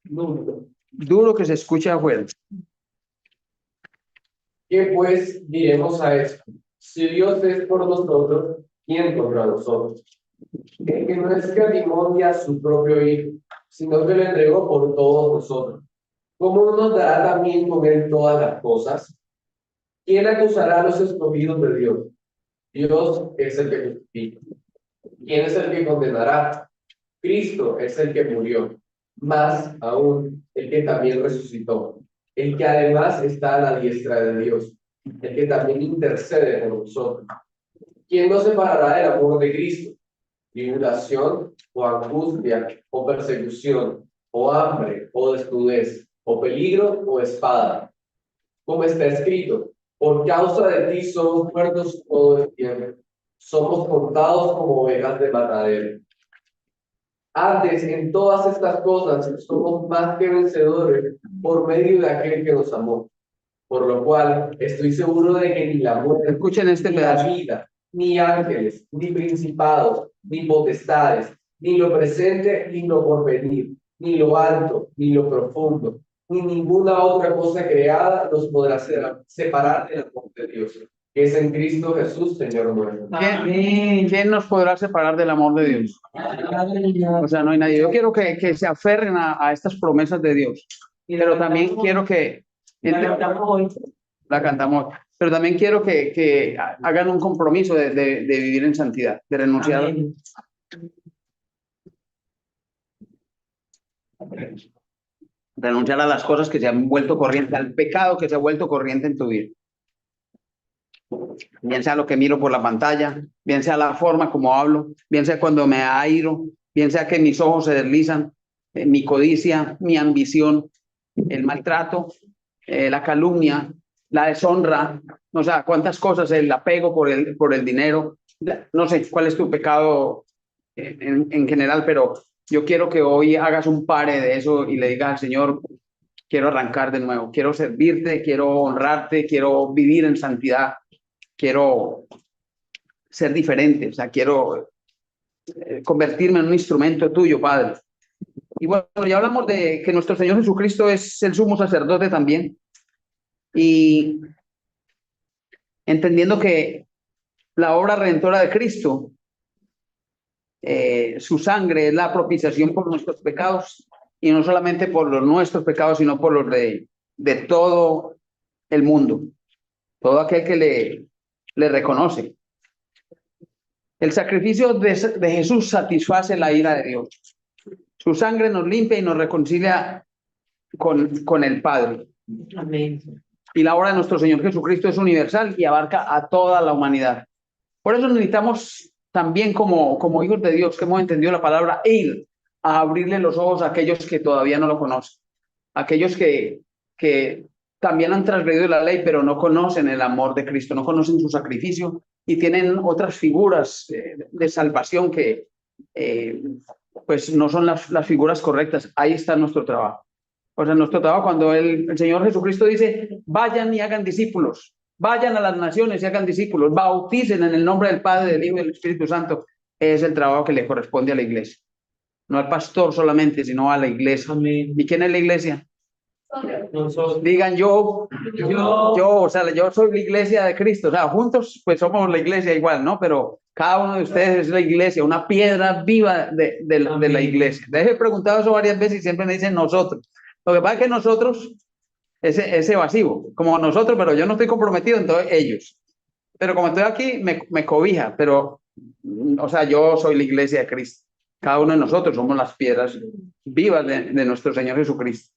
duro que se escucha afuera. ¿Qué pues diremos a esto? Si Dios es por nosotros, ¿quién contra nosotros? El que no escatimó ni a su propio Hijo, sino que lo entregó por todos nosotros. ¿Cómo no nos dará también con él todas las cosas? ¿Quién acusará a los escogidos de Dios? Dios es el que justifica. ¿Quién es el que condenará? Cristo es el que murió, más aún el que también resucitó, el que además está a la diestra de Dios, el que también intercede por nosotros. ¿Quién nos separará del amor de Cristo? Tribulación, o angustia, o persecución, o hambre, o desnudez, o peligro, o espada. Como está escrito, por causa de ti somos muertos todo el tiempo, somos contados como ovejas de matadero. Antes, en todas estas cosas, somos más que vencedores por medio de aquel que nos amó. Por lo cual, estoy seguro de que ni la muerte, Escuchen este ni pedazo. la vida, ni ángeles, ni principados, ni potestades, ni lo presente, ni lo porvenir, ni lo alto, ni lo profundo, ni ninguna otra cosa creada nos podrá separar del amor de Dios, que es en Cristo Jesús, Señor nuestro. ¿Quién nos podrá separar del amor de Dios? O sea, no hay nadie. Yo quiero que se aferren a estas promesas de Dios, pero también quiero que la cantamos, pero también quiero que hagan un compromiso de vivir en santidad, de renunciar. Amén. Renunciar a las cosas que se han vuelto corriente, al pecado que se ha vuelto corriente en tu vida. Bien sea lo que miro por la pantalla, bien sea la forma como hablo, bien sea cuando me airo, bien sea que mis ojos se deslizan, mi codicia, mi ambición, el maltrato, la calumnia, la deshonra, o sea, cuántas cosas, el apego por el dinero. No sé cuál es tu pecado en general, pero yo quiero que hoy hagas un pare de eso y le digas al Señor, quiero arrancar de nuevo, quiero servirte, quiero honrarte, quiero vivir en santidad, quiero ser diferente, o sea, quiero convertirme en un instrumento tuyo, Padre. Y bueno, ya hablamos de que nuestro Señor Jesucristo es el sumo sacerdote también. Y entendiendo que la obra redentora de Cristo, su sangre es la propiciación por nuestros pecados, y no solamente por los nuestros pecados, sino por los de todo el mundo, todo aquel que le reconoce. El sacrificio de Jesús satisface la ira de Dios. Su sangre nos limpia y nos reconcilia con el Padre. Amén. Y la obra de nuestro Señor Jesucristo es universal y abarca a toda la humanidad. Por eso necesitamos también como hijos de Dios que hemos entendido la palabra, ir a abrirle los ojos a aquellos que todavía no lo conocen, aquellos que también han transgredido la ley, pero no conocen el amor de Cristo, no conocen su sacrificio y tienen otras figuras de salvación que pues no son las figuras correctas. Ahí está nuestro trabajo. O sea, nuestro trabajo cuando el Señor Jesucristo dice, vayan y hagan discípulos, vayan a las naciones y hagan discípulos, bauticen en el nombre del Padre, del Hijo y del Espíritu Santo, es el trabajo que le corresponde a la iglesia. No al pastor solamente, sino a la iglesia. Amén. ¿Y quién es la iglesia? Nosotros. Digan yo, o sea, yo soy la iglesia de Cristo, o sea, juntos pues somos la iglesia igual, ¿no? Pero cada uno de ustedes es la iglesia, una piedra viva de la iglesia. Les he preguntado eso varias veces y siempre me dicen nosotros. Lo que pasa es que nosotros, es evasivo, como nosotros, pero yo no estoy comprometido, entonces ellos. Pero como estoy aquí, me cobija, pero, o sea, yo soy la iglesia de Cristo. Cada uno de nosotros somos las piedras vivas de nuestro Señor Jesucristo.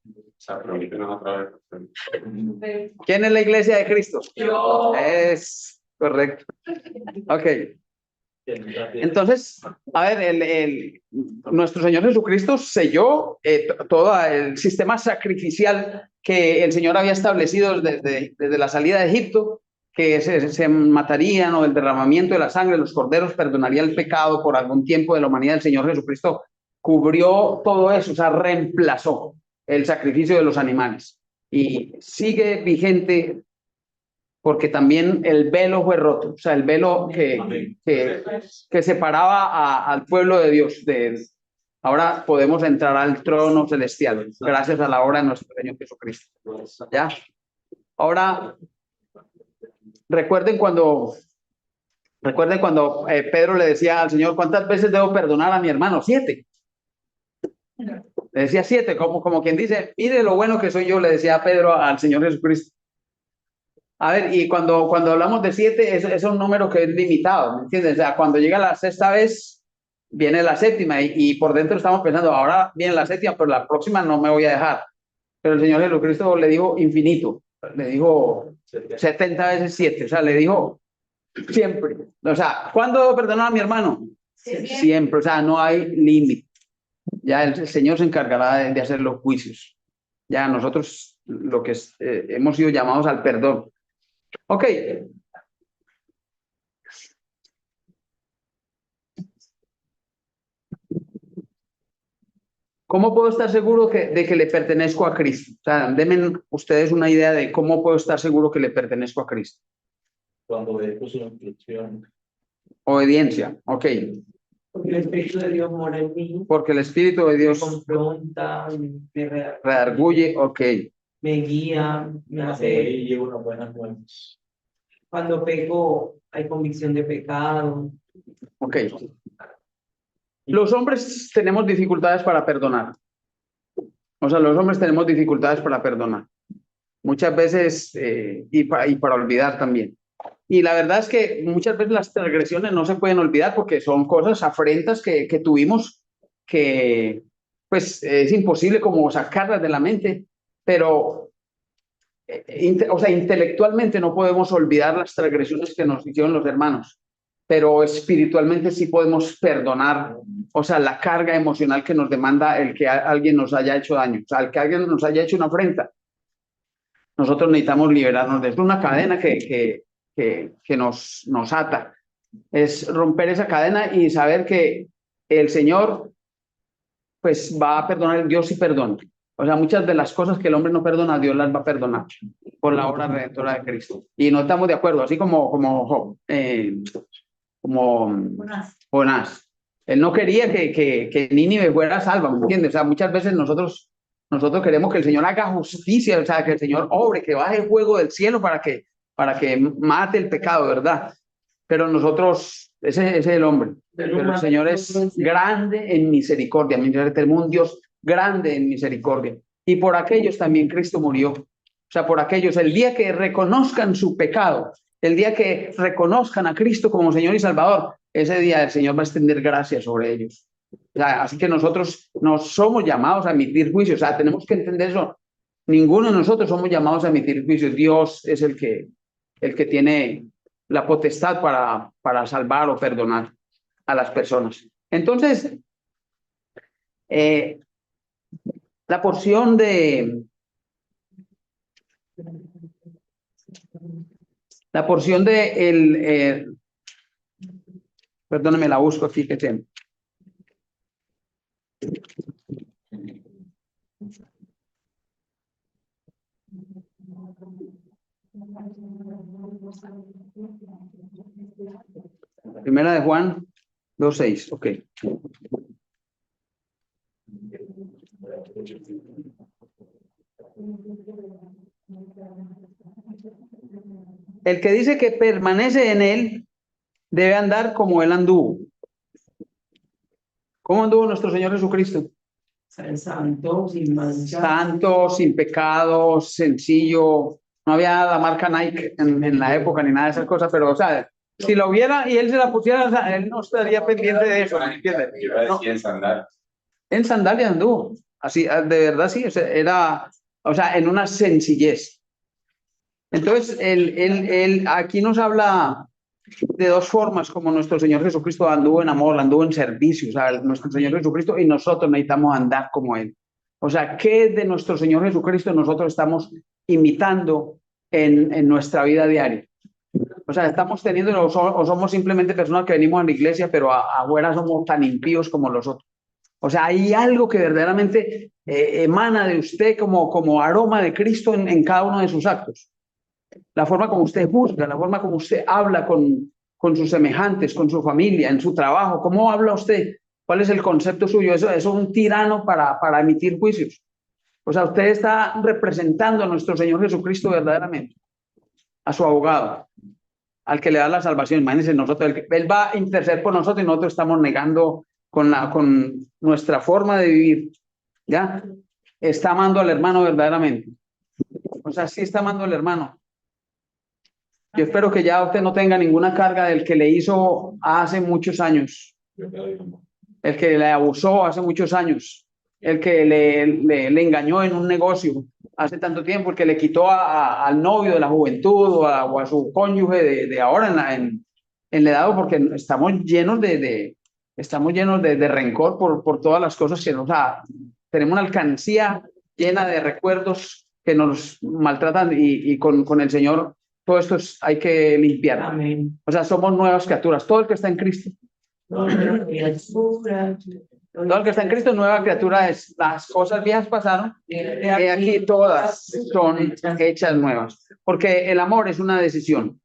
¿Quién es la iglesia de Cristo? Yo. Es correcto. Ok. Entonces, a ver, nuestro Señor Jesucristo selló todo el sistema sacrificial que el Señor había establecido desde la salida de Egipto, que se matarían o el derramamiento de la sangre de los corderos perdonaría el pecado por algún tiempo de la humanidad. El Señor Jesucristo cubrió todo eso, o sea, reemplazó el sacrificio de los animales y sigue vigente porque también el velo fue roto, o sea, el velo que separaba al pueblo de Dios de él. Ahora podemos entrar al trono celestial gracias a la obra de nuestro Señor Jesucristo. ¿Ya? Ahora, recuerden cuando Pedro le decía al Señor, ¿cuántas veces debo perdonar a mi hermano? 7. Le decía 7, como quien dice, mire lo bueno que soy yo, le decía Pedro al Señor Jesucristo. A ver, y cuando hablamos de 7, es un número que es limitado, ¿me entiendes? O sea, cuando llega la 6ª vez, viene la 7ª, y por dentro estamos pensando, ahora viene la 7ª, pero la próxima no me voy a dejar. Pero el Señor Jesucristo le dijo infinito, le dijo 70 veces 7, o sea, le dijo siempre. O sea, ¿cuándo debo perdonar a mi hermano? Siempre, o sea, no hay límite. Ya el Señor se encargará de hacer los juicios. Ya nosotros lo que hemos sido llamados al perdón. Ok. ¿Cómo puedo estar seguro de que le pertenezco a Cristo? O sea, denme ustedes una idea de cómo puedo estar seguro que le pertenezco a Cristo. Cuando obedezco su instrucción. Obediencia, ok. Porque el Espíritu de Dios mora en mí. Porque el Espíritu de Dios confronta, me redarguye, ok. me guía, me hace. Ahí llevo unas buenas nuevas. Cuando peco, hay convicción de pecado. Ok. Los hombres tenemos dificultades para perdonar. O sea, los hombres tenemos dificultades para perdonar. Muchas veces, y para olvidar también. Y la verdad es que muchas veces las transgresiones no se pueden olvidar porque son cosas, afrentas que tuvimos que, pues, es imposible como sacarlas de la mente, pero, o sea, intelectualmente no podemos olvidar las transgresiones que nos hicieron los hermanos, pero espiritualmente sí podemos perdonar, o sea, la carga emocional que nos demanda el que alguien nos haya hecho daño, o sea, el que alguien nos haya hecho una afrenta. Nosotros necesitamos liberarnos de eso. Una cadena que nos ata. Es romper esa cadena y saber que el Señor pues va a perdonar. Dios sí perdona. O sea, muchas de las cosas que el hombre no perdona, Dios las va a perdonar por la obra redentora de Cristo. Y no estamos de acuerdo, así como Jonás. Él no quería que Nínive fuera salva, ¿me entiendes? O sea, muchas veces nosotros queremos que el Señor haga justicia, o sea, que el Señor obre, que baje fuego del cielo para que mate el pecado, ¿verdad? Pero nosotros, ese es el hombre. Pero el Señor es grande en misericordia. Tenemos un Dios grande en misericordia. Y por aquellos también Cristo murió. O sea, por aquellos, el día que reconozcan su pecado, el día que reconozcan a Cristo como Señor y Salvador, ese día el Señor va a extender gracia sobre ellos. O sea, así que nosotros no somos llamados a emitir juicios. O sea, tenemos que entender eso. Ninguno de nosotros somos llamados a emitir juicios. Dios es el que tiene la potestad para salvar o perdonar a las personas. Entonces, la porción de La porción de perdóneme, la busco aquí que tengo. Primera de Juan 2:6, ok. El que dice que permanece en él debe andar como él anduvo. ¿Cómo anduvo nuestro Señor Jesucristo? Santo, sin mancha. Santo, sin pecado, sencillo. No había la marca Nike en la época ni nada de esas cosas, pero, o sea, si lo hubiera y él se la pusiera, o sea, él no estaría pendiente de eso, ¿me entiendes? No. En sandalias anduvo. Así, de verdad, sí, o sea, era, o sea, en una sencillez. Entonces, aquí nos habla de dos formas como nuestro Señor Jesucristo anduvo en amor, anduvo en servicio, o sea, nuestro Señor Jesucristo, y nosotros necesitamos andar como Él. O sea, ¿qué de nuestro Señor Jesucristo nosotros estamos imitando en nuestra vida diaria? O sea, estamos teniendo, o somos simplemente personas que venimos a la iglesia, pero afuera somos tan impíos como los otros. O sea, hay algo que verdaderamente emana de usted como aroma de Cristo en cada uno de sus actos. La forma como usted juzga, la forma como usted habla con sus semejantes, con su familia, en su trabajo. ¿Cómo habla usted? ¿Cuál es el concepto suyo? Eso es un tirano para emitir juicios. O sea, usted está representando a nuestro Señor Jesucristo verdaderamente, a su abogado, al que le da la salvación. Imagínense, él va a interceder por nosotros y nosotros estamos negando con nuestra forma de vivir. ¿Ya? Está amando al hermano verdaderamente. O sea, sí está amando al hermano. Yo espero que ya usted no tenga ninguna carga del que le hizo hace muchos años, el que le abusó hace muchos años, el que le engañó en un negocio hace tanto tiempo, el que le quitó al novio de la juventud o a su cónyuge de ahora en la edad, porque estamos llenos de rencor por todas las cosas que nos da. Tenemos una alcancía llena de recuerdos que nos maltratan y con el Señor todo esto hay que limpiar. Amén. O sea, somos nuevas criaturas. Todo el que está en Cristo. Todo el que está en Cristo, nueva criatura es. Las cosas viejas pasaron. Y aquí todas son hechas nuevas. Porque el amor es una decisión.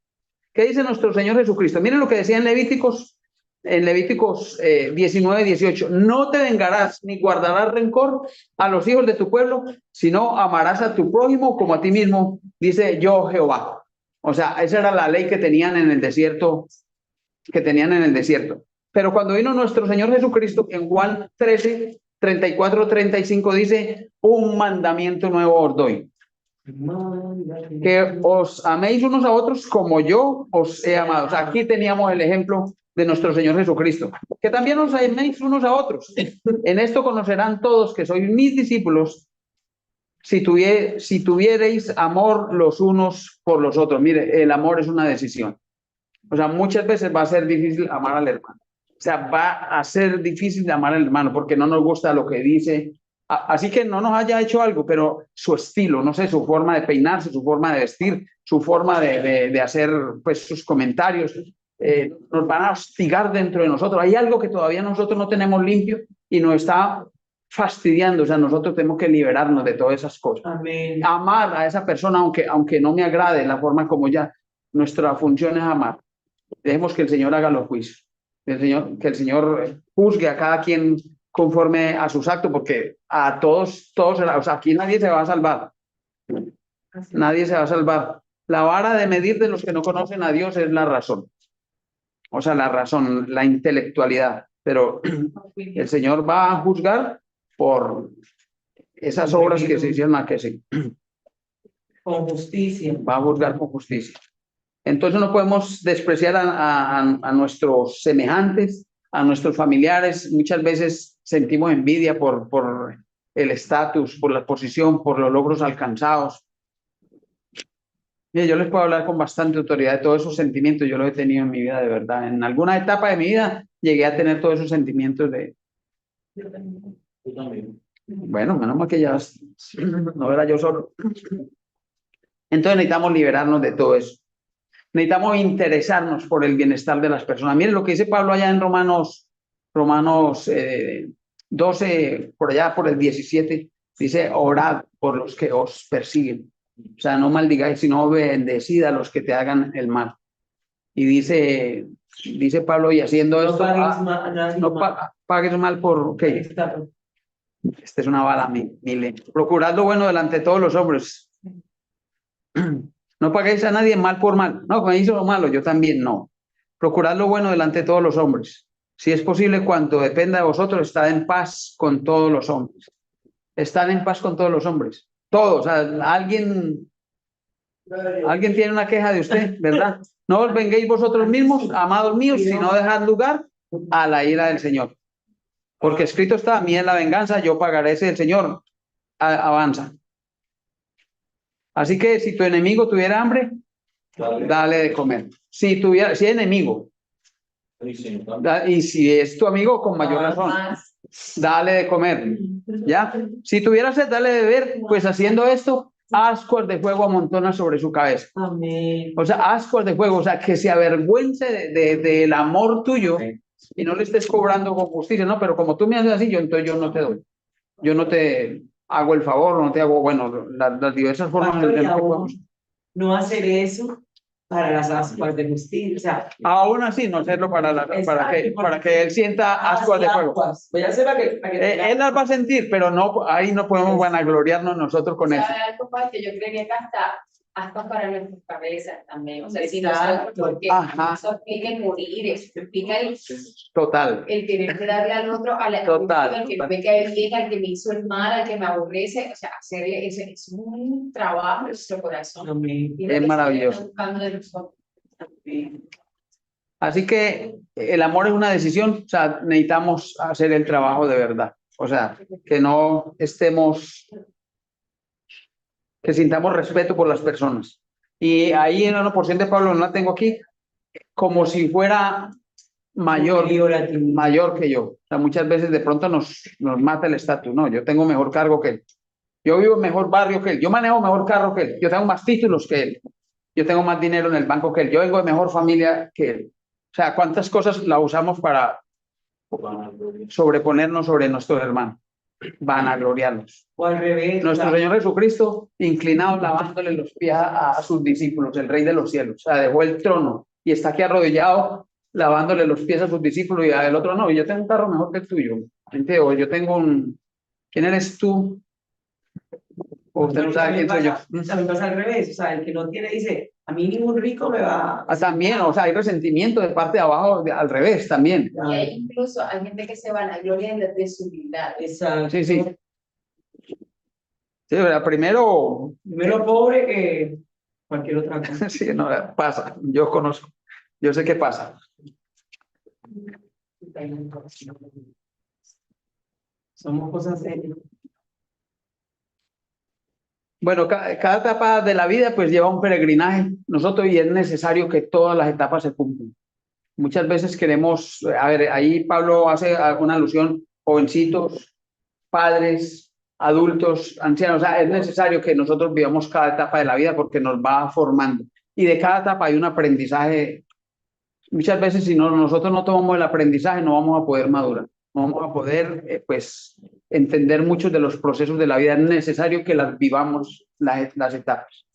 ¿Qué dice nuestro Señor Jesucristo? Miren lo que decía en Levíticos 19:18. No te vengarás ni guardarás rencor a los hijos de tu pueblo, sino amarás a tu prójimo como a ti mismo, dice yo Jehová. O sea, esa era la ley que tenían en el desierto, Pero cuando vino nuestro Señor Jesucristo, en Juan 13:34-35 dice, un mandamiento nuevo os doy, que os améis unos a otros como yo os he amado. O sea, aquí teníamos el ejemplo de nuestro Señor Jesucristo, que también os améis unos a otros. En esto conocerán todos que sois mis discípulos, si tuvierais amor los unos por los otros. Mire, el amor es una decisión. O sea, muchas veces va a ser difícil amar al hermano. O sea, va a ser difícil amar al hermano porque no nos gusta lo que dice. Así que no nos haya hecho algo, pero su estilo, no sé, su forma de peinarse, su forma de vestir, su forma de hacer pues sus comentarios, nos van a hostigar dentro de nosotros. Hay algo que todavía nosotros no tenemos limpio y nos está fastidiando. O sea, nosotros tenemos que liberarnos de todas esas cosas. Amén. Amar a esa persona, aunque no me agrade la forma como ya, nuestra función es amar. Dejemos que el Señor haga los juicios, que el Señor juzgue a cada quien conforme a sus actos, porque a todos, o sea, aquí nadie se va a salvar. Nadie se va a salvar. La vara de medir de los que no conocen a Dios es la razón. O sea, la razón, la intelectualidad. Pero el Señor va a juzgar por esas obras que se hicieron a que sí. Con justicia. Va a juzgar con justicia. Entonces no podemos despreciar a nuestros semejantes, a nuestros familiares. Muchas veces sentimos envidia por el estatus, por la posición, por los logros alcanzados. Mire, yo les puedo hablar con bastante autoridad de todos esos sentimientos. Yo los he tenido en mi vida de verdad. En alguna etapa de mi vida llegué a tener todos esos sentimientos de... Bueno, menos mal que ya no era yo solo. Entonces necesitamos liberarnos de todo eso. Necesitamos interesarnos por el bienestar de las personas. Miren lo que dice Pablo allá en Romanos 12, por allá por el 17, dice, orad por los que os persiguen. O sea, no maldigáis, sino bendecid a los que te hagan el mal. Y dice Pablo, y haciendo No esto, pagues a nadie no mal. pagues mal por, ¿qué? Está- Esta es una bala, mile. Procurad lo bueno delante de todos los hombres. No paguéis a nadie mal por mal. No, cuando hizo lo malo, yo también no. Procurad lo bueno delante de todos los hombres. Si es posible, cuanto dependa de vosotros, estad en paz con todos los hombres. Estad en paz con todos los hombres. Todos. O sea, alguien tiene una queja de usted, ¿verdad? No os venguéis vosotros mismos, amados míos, sino dejad lugar a la ira del Señor. Porque escrito está, a mí es la venganza, yo pagaré, ese el Señor avanza. Así que si tu enemigo tuviera hambre, dale de comer. Si es enemigo, y si es tu amigo, con mayor razón, dale de comer. ¿Ya? Si tuviera sed, dale de beber, pues haciendo esto, ascuas de fuego amontona sobre su cabeza. Amén. O sea, ascuas de fuego, o sea, que se avergüence del amor tuyo y no le estés cobrando con justicia, ¿no? Pero como tú me haces así, entonces yo no te doy. Yo no te hago el favor, no te hago, bueno, las diversas formas en Pastor, las y que aún podemos. no hacer eso para las ascuas de justicia. O sea, Aún así, no hacerlo para que él sienta ascuas de fuego. ascuas. Voy a hacer para que Él las va a sentir, pero no, ahí no podemos vanagloriarnos nosotros con eso. ¿Sabe algo, Paz? Que yo creería que hasta para nuestras cabezas también. O sea, si Exacto. nosotros, porque Ajá. eso implica el morir, eso implica Total. el querer que darle al otro, Total, al que total. no me cae bien, al que me hizo el mal, al que me aborrece. O sea, hacer eso es un trabajo en nuestro corazón. Amén. Y lo Es que maravilloso. se está buscando de nosotros. Amén. Así que el amor es una decisión, o sea, necesitamos hacer el trabajo de verdad. O sea, que no estemos, que sintamos respeto por las personas. Y ahí en la porción de Pablo, no la tengo aquí, como si fuera mayor que yo. O sea, muchas veces de pronto nos mata el estatus. No, yo tengo mejor cargo que él. Yo vivo en mejor barrio que él. Yo manejo mejor carro que él. Yo tengo más títulos que él. Yo tengo más dinero en el banco que él. Yo vengo de mejor familia que él. O sea, ¿cuántas cosas la usamos para sobreponernos sobre nuestros hermanos? Vanagloriarnos. O al revés. Nuestro Señor Jesucristo, inclinado, lavándole los pies a sus discípulos, el Rey de los cielos. O sea, dejó el trono y está aquí arrodillado, lavándole los pies a sus discípulos y al otro no. Yo tengo un carro mejor que el tuyo. O yo tengo un... ¿Quién eres tú? O usted no sabe quién soy yo. También pasa al revés. O sea, el que no tiene dice, a mí ningún rico me va. También, o sea, hay resentimiento de parte de abajo, al revés también. Y hay incluso hay gente que se vanagloria de su humildad. Exacto. Sí, sí. Sí, ¿verdad? Primero, Menos pobre que cualquier otra cosa. sí, no, pasa, yo conozco, yo sé qué pasa. Somos cosas serias. Bueno, cada etapa de la vida pues lleva un peregrinaje, nosotros, y es necesario que todas las etapas se cumplan. Muchas veces queremos, a ver, ahí Pablo hace alguna alusión, jovencitos, padres, adultos, ancianos, o sea, es necesario que nosotros vivamos cada etapa de la vida porque nos va formando. Y de cada etapa hay un aprendizaje. Muchas veces si nosotros no tomamos el aprendizaje no vamos a poder madurar, no vamos a poder pues entender muchos de los procesos de la vida. Es necesario que las vivamos las etapas.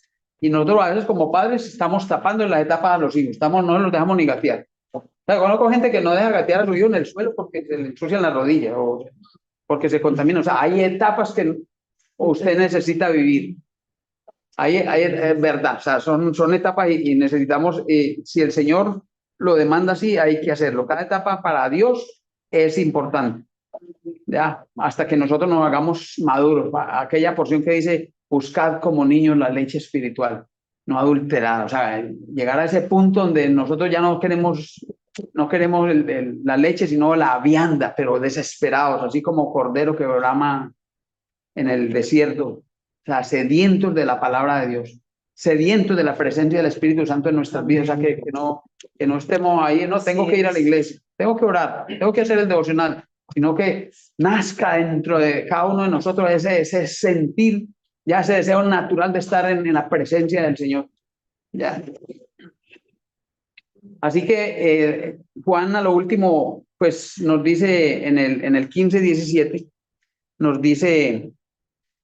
Y nosotros a veces como padres estamos tapando en las etapas a los hijos, no los dejamos ni gatear. O sea, conozco gente que no deja gatear a su hijo en el suelo porque se le ensucian las rodillas o porque se contamina. O sea, hay etapas que usted necesita vivir. Es verdad, o sea, son etapas y necesitamos, si el Señor lo demanda así, hay que hacerlo. Cada etapa para Dios es importante. Ya, hasta que nosotros nos hagamos maduros. Aquella porción que dice, buscad como niños la leche espiritual, no adulterada. O sea, llegar a ese punto donde nosotros ya no queremos la leche, sino la vianda, pero desesperados, así como cordero que brama en el desierto. O sea, sedientos de la palabra de Dios, sedientos de la presencia del Espíritu Santo en nuestras vidas. O sea, que no estemos ahí, no tengo que ir a la iglesia, tengo que orar, tengo que hacer el devocional, sino que nazca dentro de cada uno de nosotros ese sentir Ya ese deseo natural de estar en la presencia del Señor. Ya. Así que Juan a lo último, pues nos dice en el 15:17, nos dice,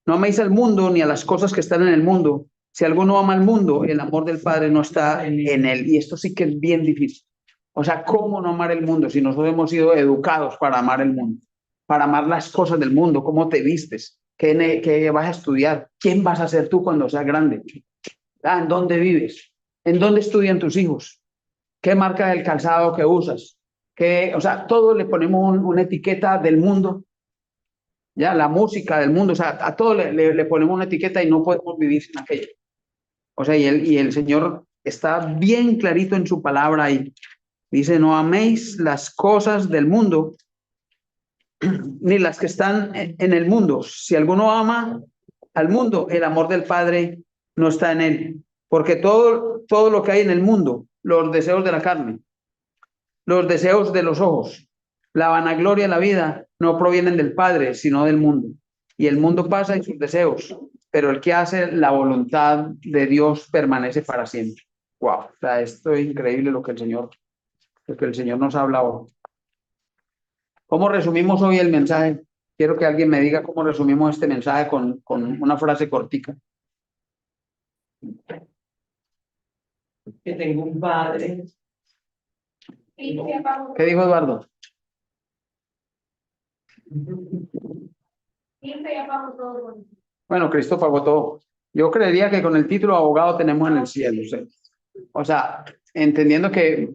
no améis al mundo ni a las cosas que están en el mundo. Si alguno ama al mundo, el amor del Padre no está en él. Y esto sí que es bien difícil. O sea, ¿cómo no amar el mundo si nosotros hemos sido educados para amar el mundo? Para amar las cosas del mundo, cómo te vistes, qué vas a estudiar, quién vas a ser tú cuando seas grande, ¿en dónde vives? ¿En dónde estudian tus hijos? ¿Qué marca del calzado que usas? O sea, todo le ponemos una etiqueta del mundo, ya, la música del mundo, o sea, a todo le ponemos una etiqueta y no podemos vivir sin aquello. O sea, y el Señor está bien clarito en su palabra ahí. Dice, no améis las cosas del mundo, ni las que están en el mundo. Si alguno ama al mundo, el amor del Padre no está en él. Porque todo lo que hay en el mundo, los deseos de la carne, los deseos de los ojos, la vanagloria de la vida, no provienen del Padre, sino del mundo. Y el mundo pasa y sus deseos, pero el que hace la voluntad de Dios permanece para siempre. Wow, o sea, esto es increíble lo que el Señor nos ha hablado. ¿Cómo resumimos hoy el mensaje? Quiero que alguien me diga cómo resumimos este mensaje con una frase cortica. Que tengo un padre. ¿Qué dijo Eduardo? Bueno, Cristo pagó todo. Yo creería que con el título abogado tenemos en el cielo. ¿Sí? O sea, entendiendo que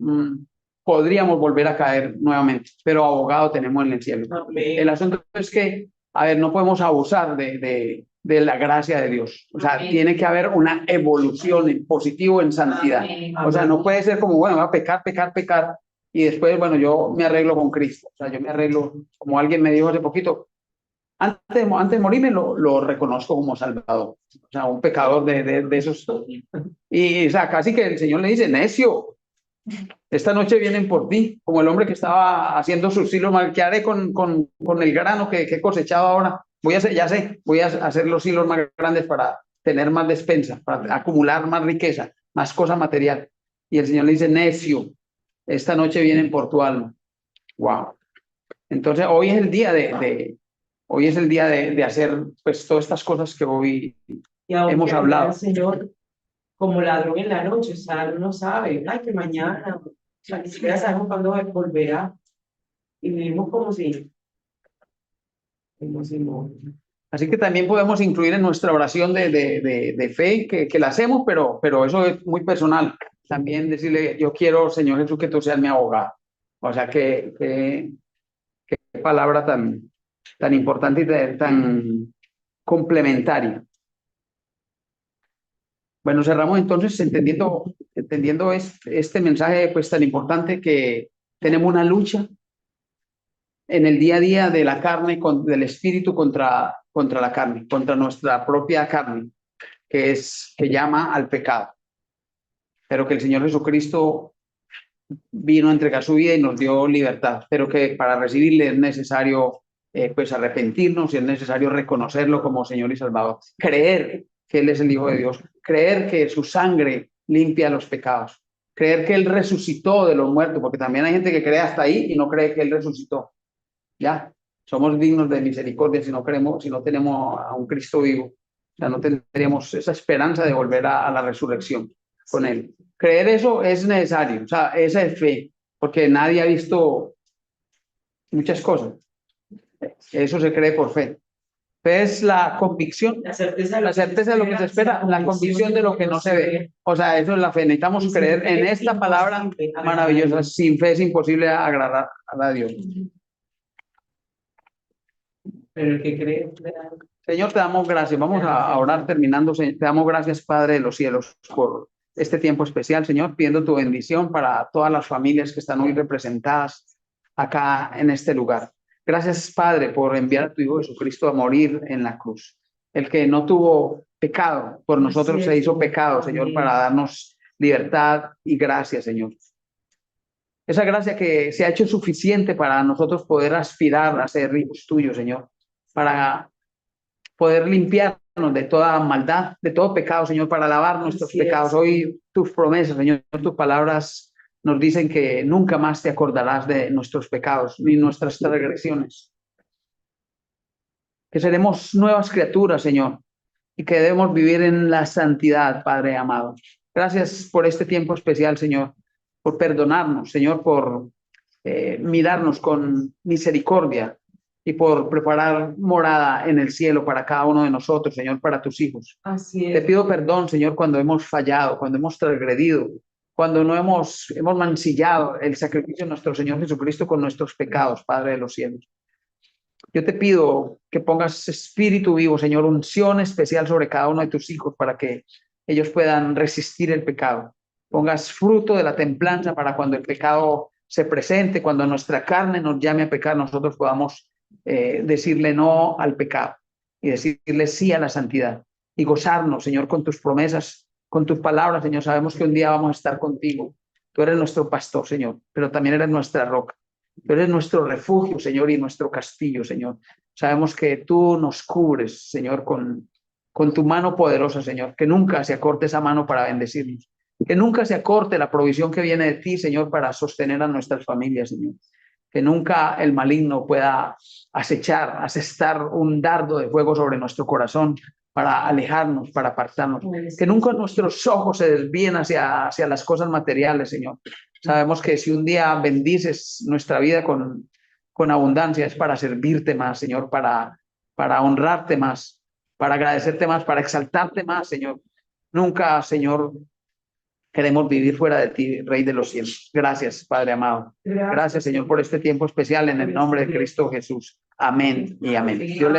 podríamos volver a caer nuevamente, pero abogado tenemos en el cielo. El asunto es que, a ver, no podemos abusar de la gracia de Dios. O sea, tiene que haber una evolución en positivo, en santidad. O sea, no puede ser como, bueno, va a pecar, y después, bueno, yo me arreglo con Cristo. O sea, yo me arreglo, como alguien me dijo hace poquito, antes de morirme lo reconozco como salvador. O sea, un pecador de esos. Y, o sea, casi que el Señor le dice, necio, esta noche vienen por ti, como el hombre que estaba haciendo sus hilos, ¿qué haré con el grano que he cosechado ahora? Voy a hacer los hilos más grandes para tener más despensa, para acumular más riqueza, más cosa material. Y el Señor le dice, necio, esta noche vienen por tu alma. Wow. Entonces, hoy es el día de hacer pues todas estas cosas que hoy Y aunque hemos hablado. El Señor, como ladrón en la noche, o sea, uno sabe, ay, que mañana, o sea, ni siquiera sabemos cuándo volverá. Y vivimos como si no. Así que también podemos incluir en nuestra oración de fe que la hacemos, pero eso es muy personal. También decirle, yo quiero, Señor Jesús, que tú seas mi abogado. O sea, qué palabra tan importante y tan complementaria. Bueno, cerramos entonces entendiendo este mensaje pues tan importante, que tenemos una lucha en el día a día de la carne, del espíritu contra la carne, contra nuestra propia carne, que llama al pecado. Pero que el Señor Jesucristo vino a entregar su vida y nos dio libertad, pero que para recibirle es necesario pues arrepentirnos, y es necesario reconocerlo como Señor y Salvador, creer que Él es el Hijo de Dios, creer que su sangre limpia los pecados, creer que Él resucitó de los muertos, porque también hay gente que cree hasta ahí y no cree que Él resucitó. Ya, somos dignos de misericordia si no tenemos a un Cristo vivo. O sea, no tendríamos esa esperanza de volver a la resurrección con Él. Creer eso es necesario, o sea, esa es fe, porque nadie ha visto muchas cosas. Eso se cree por fe. Fe es la convicción, La certeza de lo que se espera, la convicción de lo que no se ve. O sea, eso es la fe. Necesitamos creer en esta palabra maravillosa. Sin fe es imposible agradar a Dios. Pero el que cree, Señor, te damos gracias. Vamos a orar terminando. Te damos gracias, Padre de los cielos, por este tiempo especial, Señor, pidiendo tu bendición para todas las familias que están hoy representadas acá en este lugar. Gracias, Padre, por enviar a tu Hijo Jesucristo a morir en la cruz. El que no tuvo pecado, por nosotros se hizo pecado, Señor, para darnos libertad y gracia, Señor. Esa gracia que se ha hecho suficiente para nosotros poder aspirar a ser hijos tuyos, Señor, para poder limpiar de toda maldad, de todo pecado, Señor, para lavar nuestros Así es. pecados. Hoy tus promesas, Señor, tus palabras nos dicen que nunca más te acordarás de nuestros pecados ni nuestras transgresiones. Que seremos nuevas criaturas, Señor, y que debemos vivir en la santidad, Padre amado. Gracias por este tiempo especial, Señor, por perdonarnos, Señor, por mirarnos con misericordia y por preparar morada en el cielo para cada uno de nosotros, Señor, para tus hijos. Así Te es. pido perdón, Señor, cuando hemos fallado, cuando hemos transgredido, cuando no hemos mancillado el sacrificio de nuestro Señor Jesucristo con nuestros pecados, Padre de los cielos. Yo te pido que pongas espíritu vivo, Señor, unción especial sobre cada uno de tus hijos para que ellos puedan resistir el pecado. Pongas fruto de la templanza para cuando el pecado se presente, cuando nuestra carne nos llame a pecar, nosotros podamos decirle no al pecado y decirle sí a la santidad y gozarnos, Señor, con tus promesas, con tus palabras, Señor. Sabemos que un día vamos a estar contigo. Tú eres nuestro pastor, Señor, pero también eres nuestra roca. Tú eres nuestro refugio, Señor, y nuestro castillo, Señor. Sabemos que tú nos cubres, Señor, con tu mano poderosa, Señor. Que nunca se acorte esa mano para bendecirnos. Que nunca se acorte la provisión que viene de ti, Señor, para sostener a nuestras familias, Señor. Que nunca el maligno pueda acechar, asestar un dardo de fuego sobre nuestro corazón para alejarnos, para apartarnos. Que nunca nuestros ojos se desvíen hacia las cosas materiales, Señor. Sabemos que si un día bendices nuestra vida con abundancia es para servirte más, Señor, para honrarte más, para agradecerte más, para exaltarte más, Señor. Nunca, Señor, queremos vivir fuera de ti, Rey de los cielos. Gracias, Padre amado. Gracias, Señor, por este tiempo especial en el nombre de Cristo Jesús. Amén y amén. Dios le